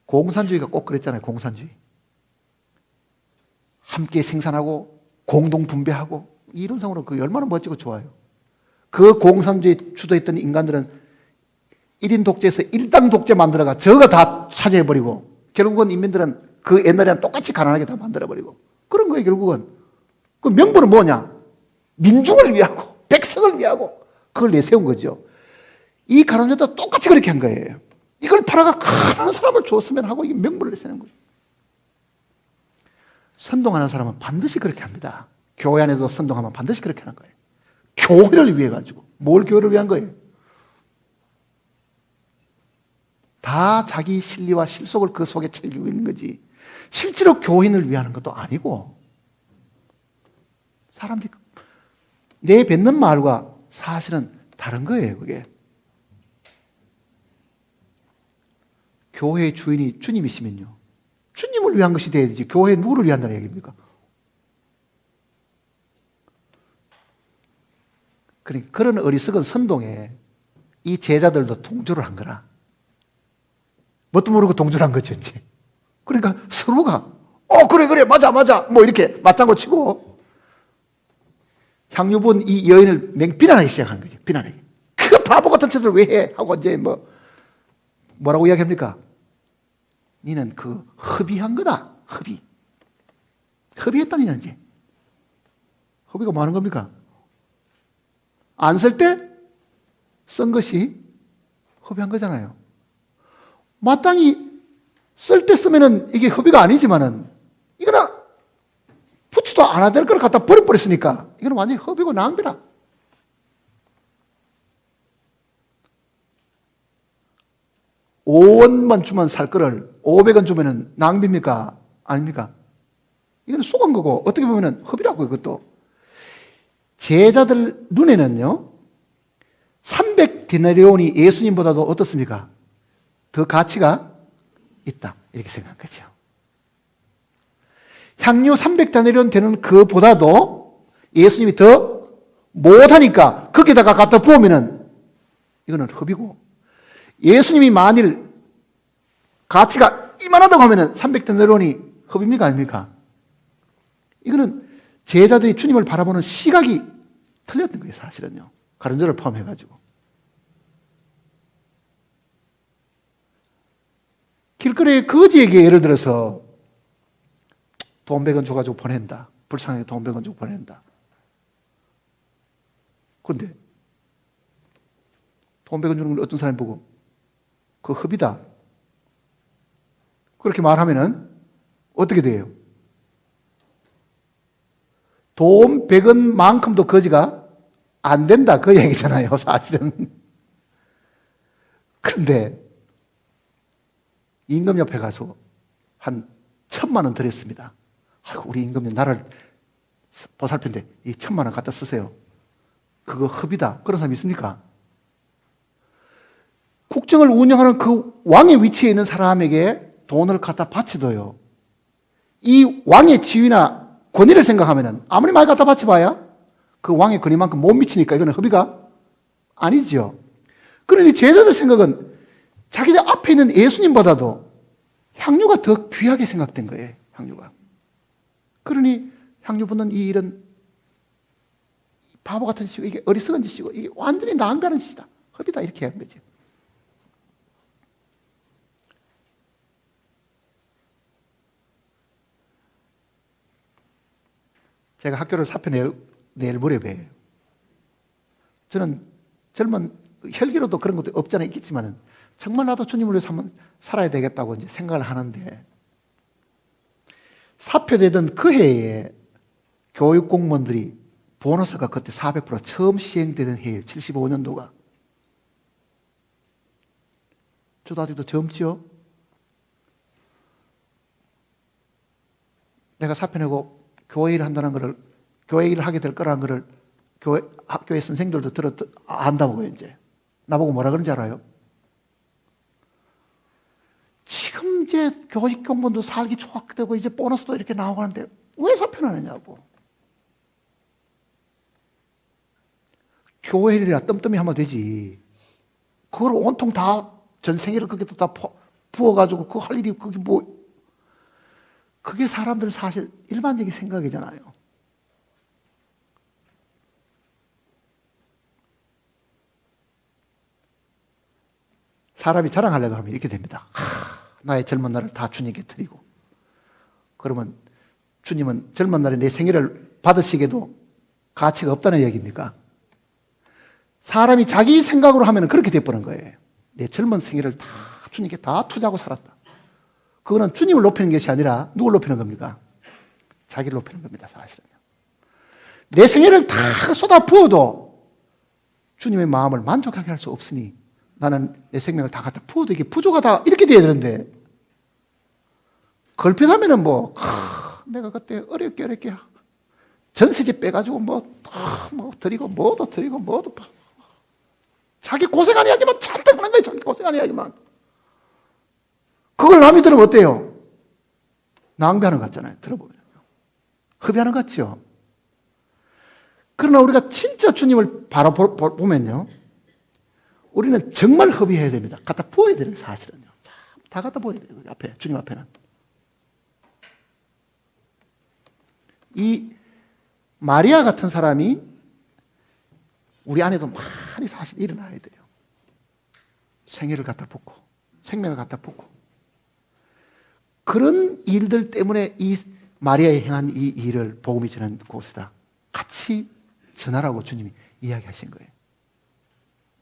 공산주의가 꼭 그랬잖아요. 공산주의. 함께 생산하고 공동 분배하고 이론상으로 그게 얼마나 멋지고 좋아요. 그 공산주의 주도했던 인간들은 1인 독재에서 1당 독재 만들어가 저거 다 차지해버리고 결국은 인민들은 그 옛날이랑 똑같이 가난하게 다 만들어버리고 그런 거예요. 결국은 그 명분은 뭐냐? 민중을 위하고 백성을 위하고 그걸 내세운 거죠. 이 가룟유다도 똑같이 그렇게 한 거예요. 이걸 팔아가 가난한 사람을 줬으면 하고 이게 명분을 내세우는 거예요. 선동하는 사람은 반드시 그렇게 합니다. 교회 안에서 선동하면 반드시 그렇게 하는 거예요. 교회를 위해 가지고. 뭘 교회를 위한 거예요? 다 자기 실리와 실속을 그 속에 챙기고 있는 거지. 실제로 교인을 위하는 것도 아니고 사람들이 내뱉는 말과 사실은 다른 거예요. 그게. 교회의 주인이 주님이시면요. 주님을 위한 것이 돼야지 교회 누구를 위한다는 얘기입니까? 그러니까 그런 어리석은 선동에 이 제자들도 동조를 한 거라. 뭣도 모르고 동조를 한 거지. 그러니까 서로가 그래 맞아 뭐 이렇게 맞장구 치고 향유분 이 여인을 비난하기 시작한 거죠. 비난하기. 그 바보 같은 짓을 왜 해? 하고 이제 뭐라고 이야기합니까? 니는 그 흡입한 거다. 흡입했다 니는 이제. 흡입가 뭐 하는 겁니까? 안 쓸 때 쓴 것이 흡입한 거잖아요. 마땅히 쓸 때 쓰면은 이게 흡입가 아니지만은 이거는 붙지도 않아야 될 걸 갖다 버려버렸으니까 이거는 완전히 흡입이고 낭비라. 5원만 주면 살 거를 500원 주면은 낭비입니까? 아닙니까? 이거는 쏘간 거고 어떻게 보면은 흡입이라고 이것도. 제자들 눈에는요 300데나리온이 예수님보다도 어떻습니까? 더 가치가 있다 이렇게 생각한 거죠. 향유 300데나리온 되는 그보다도 예수님이 더 못하니까 거기다가 갖다 부으면은 이거는 흡입이고 예수님이 만일 가치가 이만하다고 하면은 300데나리온이 흡입니까 아닙니까? 이거는 제자들이 주님을 바라보는 시각이 틀렸던 거예요, 사실은요. 가룟유다를 포함해가지고. 길거리에 거지에게 예를 들어서 돈 100원 줘가지고 보낸다. 불쌍하게 돈 100원 주고 보낸다. 그런데 돈 100원 주는 걸 어떤 사람이 보고 그 흡이다. 그렇게 말하면은 어떻게 돼요? 돈 100원만큼도 거지가 안 된다. 그 얘기잖아요, 사실은. 그런데 임금 옆에 가서 한 1,000만 원 드렸습니다. 아이고, 우리 임금님 나를 보살핀데 이 1,000만 원 갖다 쓰세요. 그거 흡이다. 그런 사람 있습니까? 국정을 운영하는 그 왕의 위치에 있는 사람에게 돈을 갖다 바치도요. 이 왕의 지위나 권위를 생각하면은 아무리 많이 갖다 바쳐봐야 그 왕의 권위만큼 못 미치니까 이거는 흡의가 아니죠. 그러니 제자들 생각은 자기들 앞에 있는 예수님보다도 향유가 더 귀하게 생각된 거예요. 향유가. 그러니 향유 붓는 이 일은 바보 같은 짓이고 이게 어리석은 짓이고 이게 완전히 낭비하는 짓이다. 허비다 이렇게 한 거죠. 제가 학교를 사표 낼 무렵에 저는 젊은 혈기로도 그런 것도 없잖아 있겠지만 정말 나도 주님을 위해서 한번 살아야 되겠다고 이제 생각을 하는데 사표되던 그 해에 교육 공무원들이 보너스가 그때 400% 처음 시행되는 해예요. 75년도가. 저도 아직도 젊지요. 내가 사표 내고 교회 일을 한다는 것을 교회 일을 하게 될 거라는 것을 학교의 선생님들도 안다고요. 이제 나보고 뭐라 그런지 알아요? 지금 이제 교직 공무원도 살기 좋게 이제 보너스도 이렇게 나오고 하는데 왜 사표 내느냐고. 교회 일이라 뜸뜸이 하면 되지. 그걸 온통 다 전생애를 거기다 다 부어가지고 그거 할 일이 그게 뭐 그게 사람들 사실 일반적인 생각이잖아요. 사람이 자랑하려고 하면 이렇게 됩니다. 나의 젊은 날을 다 주님께 드리고 그러면 주님은 젊은 날에 내 생애를 받으시게도 가치가 없다는 얘기입니까? 사람이 자기 생각으로 하면 그렇게 돼버린 거예요. 내 젊은 생애를 다 주님께 다 투자하고 살았다. 그거는 주님을 높이는 것이 아니라 누굴 높이는 겁니까? 자기를 높이는 겁니다. 사실은요. 내 생애를 다 쏟아 부어도 주님의 마음을 만족하게 할 수 없으니 나는 내 생명을 다 갖다 부어도 이게 부족하다 이렇게 돼야 되는데 걸핏하면은 내가 그때 어렵게 전세집 빼가지고 뭐 드리고 뭐도 드리고 뭐도 자기 고생한 이야기만 잔뜩 하는 거예요. 자기 고생한 이야기만. 그걸 남이 들으면 어때요? 낭비하는 것 같잖아요. 들어보면. 허비하는 것 같죠? 그러나 우리가 진짜 주님을 바로 보면요. 우리는 정말 허비해야 됩니다. 갖다 부어야 돼요. 사실은요. 다 갖다 부어야 돼요. 앞에, 주님 앞에는. 이 마리아 같은 사람이 우리 안에도 많이 사실 일어나야 돼요. 생애를 갖다 붓고 생명을 갖다 붓고 그런 일들 때문에 이 마리아에 행한 이 일을 복음이 전하는 곳에다 같이 전하라고 주님이 이야기하신 거예요.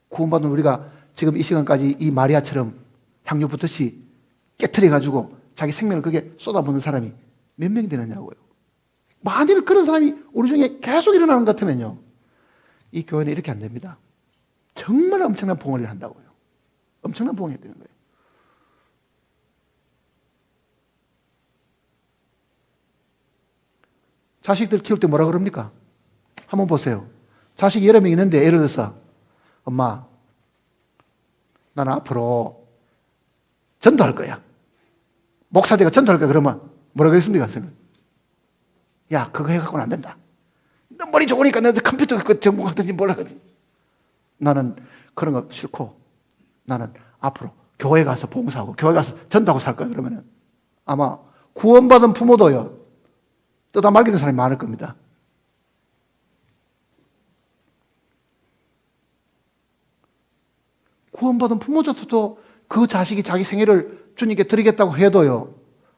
구원받은 우리가 지금 이 시간까지 이 마리아처럼 향유 붓듯이 깨트려가지고 자기 생명을 거기에 쏟아붓는 사람이 몇 명이 되느냐고요. 만일 그런 사람이 우리 중에 계속 일어나는 것 같으면요. 이 교회는 이렇게 안 됩니다. 정말 엄청난 봉헌을 한다고요. 엄청난 봉헌이 되는 거예요. 자식들 키울 때 뭐라 그럽니까? 한번 보세요. 자식이 여러 명 있는데 예를 들어서 엄마 나는 앞으로 전도할 거야. 목사되가 전도할 거야. 그러면 뭐라 그랬습니까? 야 그거 해갖고는 안 된다. 너 머리 좋으니까 너 컴퓨터 그 전공하든지 몰라. 나는 그런 거 싫고 나는 앞으로 교회 가서 봉사하고 교회 가서 전도하고 살 거야. 그러면은 아마 구원받은 부모도요 뜯어 말리는 사람이 많을 겁니다. 구원받은 부모조차도 그 자식이 자기 생애를 주님께 드리겠다고 해도요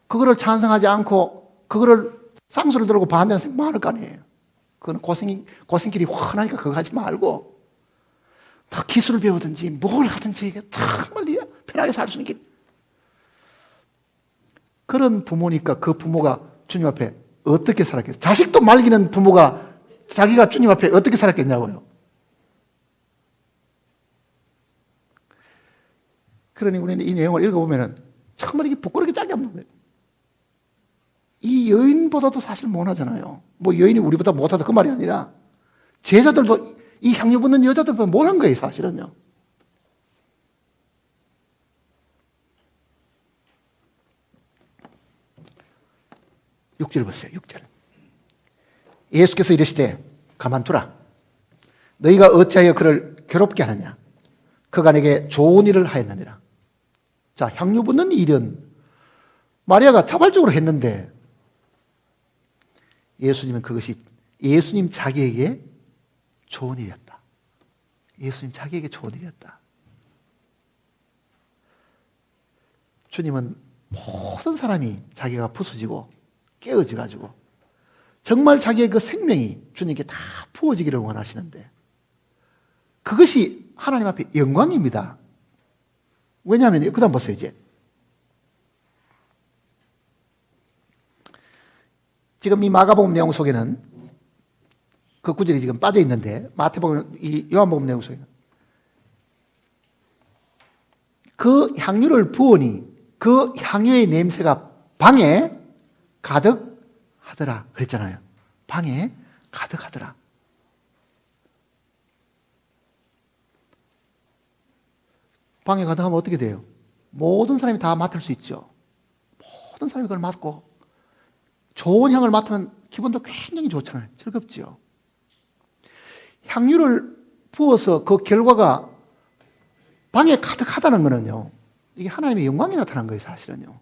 그거를 찬성하지 않고 그거를 쌍수를 들고 반대하는 사람이 많을 거 아니에요. 그건 고생길이 훤하니까 그거 하지 말고 더 기술을 배우든지 뭘 하든지 이게 정말 편하게 살 수 있는 길. 그런 부모니까 그 부모가 주님 앞에 어떻게 살았겠어요? 자식도 말리는 부모가 자기가 주님 앞에 어떻게 살았겠냐고요. 그러니 우리는 이 내용을 읽어보면 정말 이게 부끄럽게 짝이 없는 거예요. 이 여인보다도 사실 못하잖아요. 뭐 여인이 우리보다 못하다 그 말이 아니라 제자들도 이 향유 붓는 여자들보다 못한 거예요. 사실은요. 육절 보세요. 6절. 예수께서 이르시되 가만두라. 너희가 어찌하여 그를 괴롭게 하느냐. 그가 내게 좋은 일을 하였느니라. 자, 향유 붓는 일은 마리아가 자발적으로 했는데 예수님은 그것이 예수님 자기에게 좋은 일이었다. 예수님 자기에게 좋은 일이었다. 주님은 모든 사람이 자기가 부서지고 깨어져가지고 정말 자기의 그 생명이 주님께 다 부어지기를 원하시는데 그것이 하나님 앞에 영광입니다. 왜냐하면 그 다음 보세요. 이제 지금 이 마가복음 내용 속에는 그 구절이 지금 빠져 있는데 마태복음, 이 요한복음 내용 속에는 그 향유를 부으니 그 향유의 냄새가 방에 가득하더라 그랬잖아요. 방에 가득하더라. 방에 가득하면 어떻게 돼요? 모든 사람이 다 맡을 수 있죠. 모든 사람이 그걸 맡고 좋은 향을 맡으면 기분도 굉장히 좋잖아요. 즐겁지요. 향유를 부어서 그 결과가 방에 가득하다는 거는요, 이게 하나님의 영광이 나타난 거예요, 사실은요.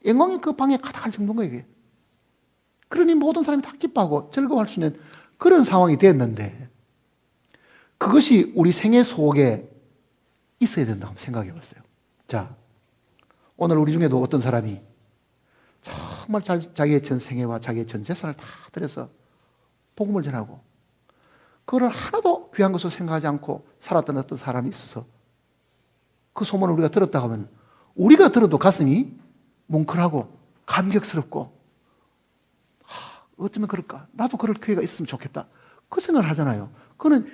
영광이 그 방에 가득할 정도인 거예요, 이게. 그러니 모든 사람이 다 기뻐하고 즐거워할 수 있는 그런 상황이 됐는데, 그것이 우리 생애 속에 있어야 된다고 생각해 봤어요. 자, 오늘 우리 중에도 어떤 사람이 정말 자기의 전 생애와 자기의 전 재산을 다 들여서 복음을 전하고 그거를 하나도 귀한 것으로 생각하지 않고 살았던 어떤 사람이 있어서 그 소문을 우리가 들었다고 하면 우리가 들어도 가슴이 뭉클하고 감격스럽고 어쩌면 그럴까? 나도 그럴 기회가 있으면 좋겠다. 그 생각을 하잖아요. 그거는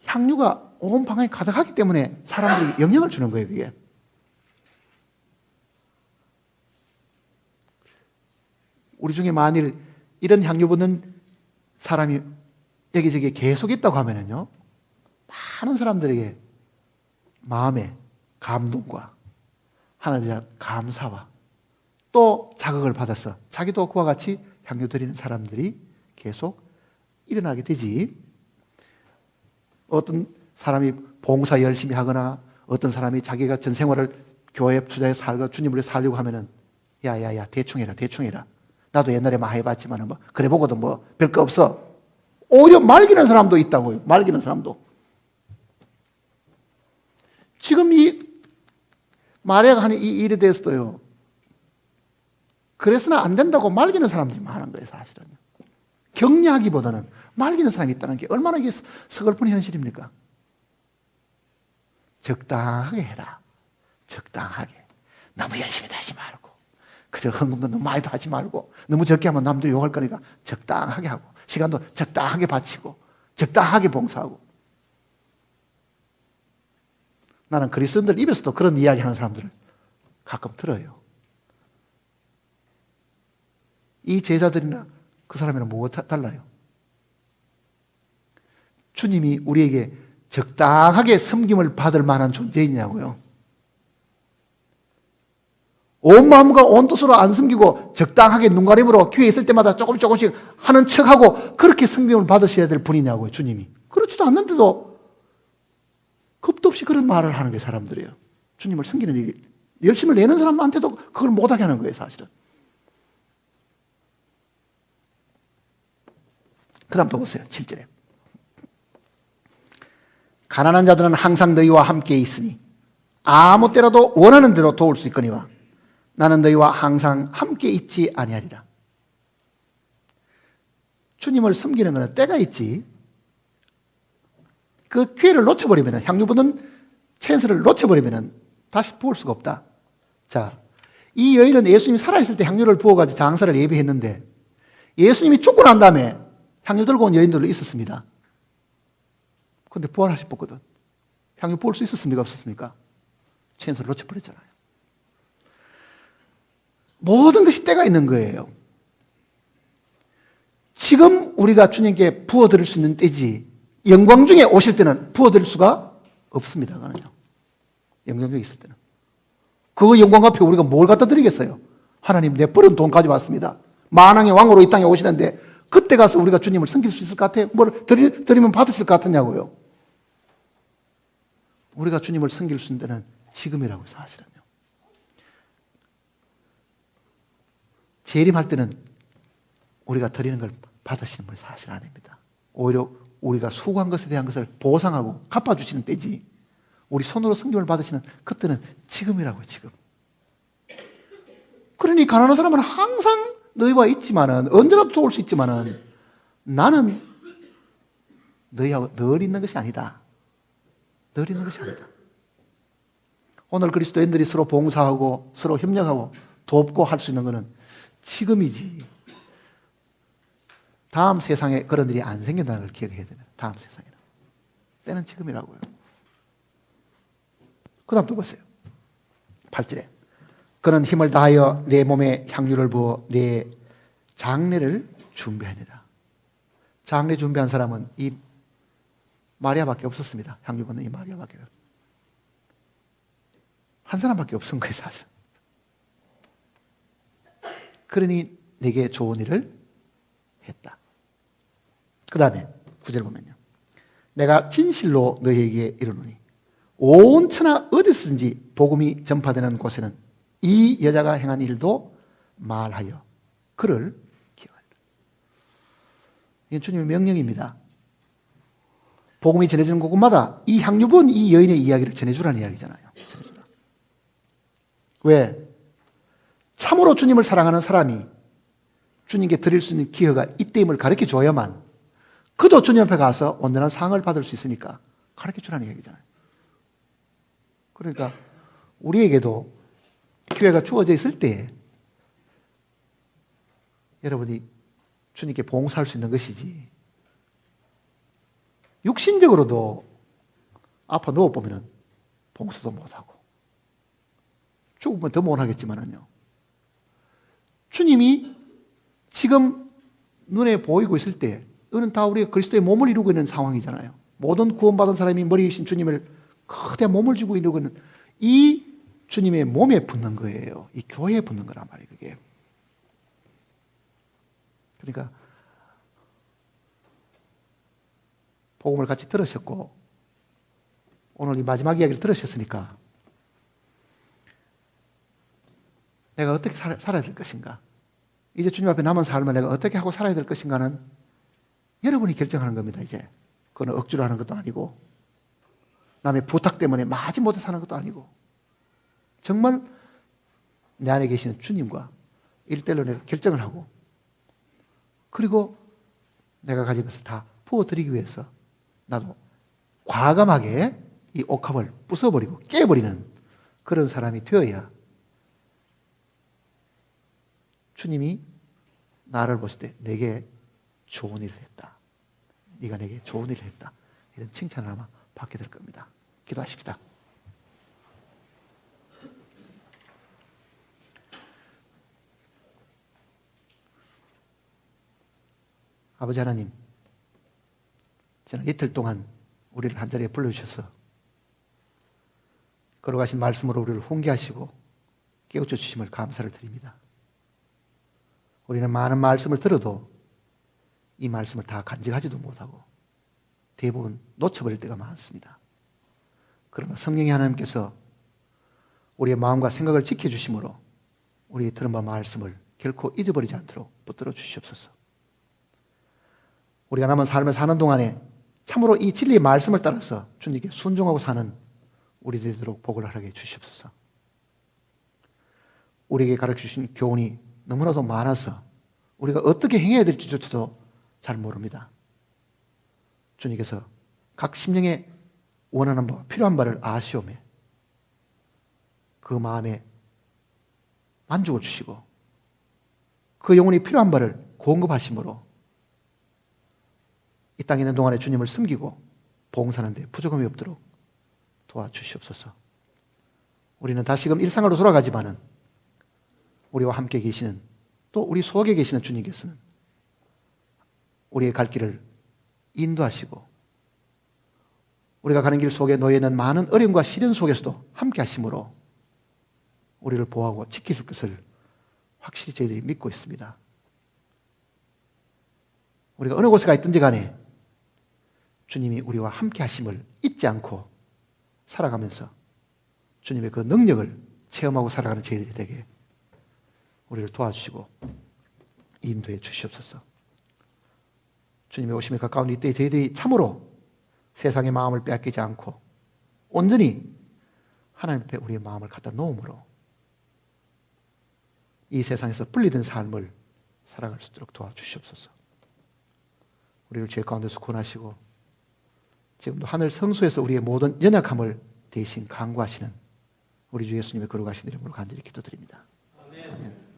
향유가 온 방에 가득하기 때문에 사람들이 영향을 주는 거예요, 그게. 우리 중에 만일 이런 향유 붓는 사람이 여기저기 계속 있다고 하면은요, 많은 사람들에게 마음의 감동과 하나님에 대한 감사와 또 자극을 받아서 자기도 그와 같이 향유 드리는 사람들이 계속 일어나게 되지. 어떤 사람이 봉사 열심히 하거나 어떤 사람이 자기가 전 생활을 교회에 투자해 살고 주님을 위해 살려고 하면은 야야야 대충 해라 나도 옛날에 많이 해봤지만 뭐 그래 보고도 뭐 별거 없어. 오히려 말기는 사람도 있다고요. 말기는 사람도. 지금 이 마리아가 하는 이 일에 대해서도요, 그래서는 안 된다고 말기는 사람들이 많은 거예요, 사실은. 격려하기보다는 말기는 사람이 있다는 게 얼마나 이게 서글픈 현실입니까? 적당하게 해라. 적당하게. 너무 열심히 하지 말고. 그저 헌금도 너무 많이도 하지 말고. 너무 적게 하면 남들이 욕할 거니까 적당하게 하고. 시간도 적당하게 바치고. 적당하게 봉사하고. 나는 그리스도인들 입에서도 그런 이야기 하는 사람들을 가끔 들어요. 이 제자들이나 그 사람이랑 뭐가 달라요? 주님이 우리에게 적당하게 섬김을 받을 만한 존재이냐고요. 온 마음과 온 뜻으로 안 섬기고 적당하게 눈가림으로 기회 있을 때마다 조금씩 하는 척하고 그렇게 섬김을 받으셔야 될 분이냐고요, 주님이. 그렇지도 않는데도 겁도 없이 그런 말을 하는 게 사람들이에요. 주님을 섬기는 일이. 열심을 내는 사람한테도 그걸 못하게 하는 거예요, 사실은. 그 다음 또 보세요, 7절에. 가난한 자들은 항상 너희와 함께 있으니 아무 때라도 원하는 대로 도울 수 있거니와 나는 너희와 항상 함께 있지 아니하리라. 주님을 섬기는 것은 때가 있지. 그 기회를 놓쳐버리면, 향유 붓는 찬스를 놓쳐버리면 다시 부을 수가 없다. 자, 이 여인은 예수님이 살아있을 때 향유를 부어가지고 장사를 예비했는데 예수님이 죽고 난 다음에 향유 들고 온 여인들도 있었습니다. 그런데 부활하셨거든. 향유 부을 수 있었습니까? 없었습니까? 찬스를 놓쳐버렸잖아요. 모든 것이 때가 있는 거예요. 지금 우리가 주님께 부어드릴 수 있는 때지 영광 중에 오실 때는 부어드릴 수가 없습니다. 그거는요. 영광 중에 있을 때는. 그 영광 앞에 우리가 뭘 갖다 드리겠어요? 하나님, 내 버린 돈 가져왔습니다. 만왕의 왕으로 이 땅에 오시는데 그때 가서 우리가 주님을 섬길 수 있을 것 같아요? 뭘 드리면 받으실 것 같으냐고요? 우리가 주님을 섬길 수 있는 때는 지금이라고 사실은요. 재림할 때는 우리가 드리는 걸 받으시는 분이 사실 아닙니다. 오히려 우리가 수고한 것에 대한 것을 보상하고 갚아주시는 때지, 우리 손으로 성김을 받으시는 그때는 지금이라고요, 지금. 그러니 가난한 사람은 항상 너희와 있지만은, 언제라도 도울 수 있지만은, 나는 너희하고 늘 있는 것이 아니다. 늘 있는 것이 아니다. 오늘 그리스도인들이 서로 봉사하고 서로 협력하고 돕고 할 수 있는 것은 지금이지, 다음 세상에 그런 일이 안 생긴다는 걸 기억해야 됩니다. 다음 세상에는. 때는 지금이라고요. 그 다음 또 보세요. 8절에 그는 힘을 다하여 내 몸에 향유를 부어 내 장례를 준비하니라. 장례 준비한 사람은 이 마리아밖에 없었습니다. 향유 붓는 이 마리아밖에. 한 사람밖에 없은 거예요, 사실. 그러니 내게 좋은 일을 했다. 그 다음에 9절 보면요. 내가 진실로 너희에게 이르노니 온 천하 어디서든지 복음이 전파되는 곳에는 이 여자가 행한 일도 말하여 그를 기억하리라. 이건 주님의 명령입니다. 복음이 전해지는 곳마다 이 향유 부은 이 여인의 이야기를 전해주라는 이야기잖아요. 전해주라. 왜? 참으로 주님을 사랑하는 사람이 주님께 드릴 수 있는 기회가 이때임을 가르쳐 줘야만 그도 주님 앞에 가서 온전한 상을 받을 수 있으니까 가르쳐 주라는 얘기잖아요. 그러니까 우리에게도 기회가 주어져 있을 때 여러분이 주님께 봉사할 수 있는 것이지, 육신적으로도 아파 누워보면 봉사도 못하고 죽으면 더 못하겠지만은요, 주님이 지금 눈에 보이고 있을 때 이거는 다 우리가 그리스도의 몸을 이루고 있는 상황이잖아요. 모든 구원받은 사람이 머리이신 주님을 거대한 몸을 쥐고 이루고 있는 이 주님의 몸에 붙는 거예요. 이 교회에 붙는 거란 말이에요, 그게. 그러니까 복음을 같이 들으셨고 오늘 이 마지막 이야기를 들으셨으니까 내가 어떻게 살아야 될 것인가, 이제 주님 앞에 남은 삶을 내가 어떻게 하고 살아야 될 것인가는 여러분이 결정하는 겁니다. 이제 그건 억지로 하는 것도 아니고 남의 부탁 때문에 마지 못해 사는 것도 아니고 정말 내 안에 계시는 주님과 일대일로 내가 결정을 하고 그리고 내가 가진 것을 다 부어드리기 위해서 나도 과감하게 이 옥합을 부숴버리고 깨버리는 그런 사람이 되어야 주님이 나를 보실 때 내게 좋은 일을 했다, 네가 내게 좋은 일을 했다, 이런 칭찬을 아마 받게 될 겁니다. 기도하십시다. 아버지 하나님, 지난 이틀 동안 우리를 한자리에 불러주셔서 걸어가신 말씀으로 우리를 훈계하시고 깨우쳐 주심을 감사를 드립니다. 우리는 많은 말씀을 들어도 이 말씀을 다 간직하지도 못하고 대부분 놓쳐버릴 때가 많습니다. 그러나 성령의 하나님께서 우리의 마음과 생각을 지켜주심으로 우리의 들은 바 말씀을 결코 잊어버리지 않도록 붙들어 주시옵소서. 우리가 남은 삶을 사는 동안에 참으로 이 진리의 말씀을 따라서 주님께 순종하고 사는 우리들이 되도록 복을 허락해 주시옵소서. 우리에게 가르쳐주신 교훈이 너무나도 많아서 우리가 어떻게 행해야 될지조차도 잘 모릅니다. 주님께서 각 심령에 원하는 바, 필요한 바를 아시오매 그 마음에 만족을 주시고 그 영혼이 필요한 바를 공급하심으로 이 땅에 있는 동안에 주님을 섬기고 봉사하는 데 부족함이 없도록 도와주시옵소서. 우리는 다시금 일상으로 돌아가지만은 우리와 함께 계시는, 또 우리 속에 계시는 주님께서는 우리의 갈 길을 인도하시고 우리가 가는 길 속에 놓여 있는 많은 어려움과 시련 속에서도 함께 하심으로 우리를 보호하고 지킬 것을 확실히 저희들이 믿고 있습니다. 우리가 어느 곳에 가 있든지 간에 주님이 우리와 함께 하심을 잊지 않고 살아가면서 주님의 그 능력을 체험하고 살아가는 저희들이 되게 우리를 도와주시고 인도해 주시옵소서. 주님의 오심에 가까운 이때 저희들이 참으로 세상의 마음을 빼앗기지 않고 온전히 하나님 앞에 우리의 마음을 갖다 놓음으로 이 세상에서 분리된 삶을 살아갈 수 있도록 도와주시옵소서. 우리를 죄 가운데서 구원하시고 지금도 하늘 성소에서 우리의 모든 연약함을 대신 강구하시는 우리 주 예수님의 거룩하신 이름으로 간절히 기도드립니다. 아멘.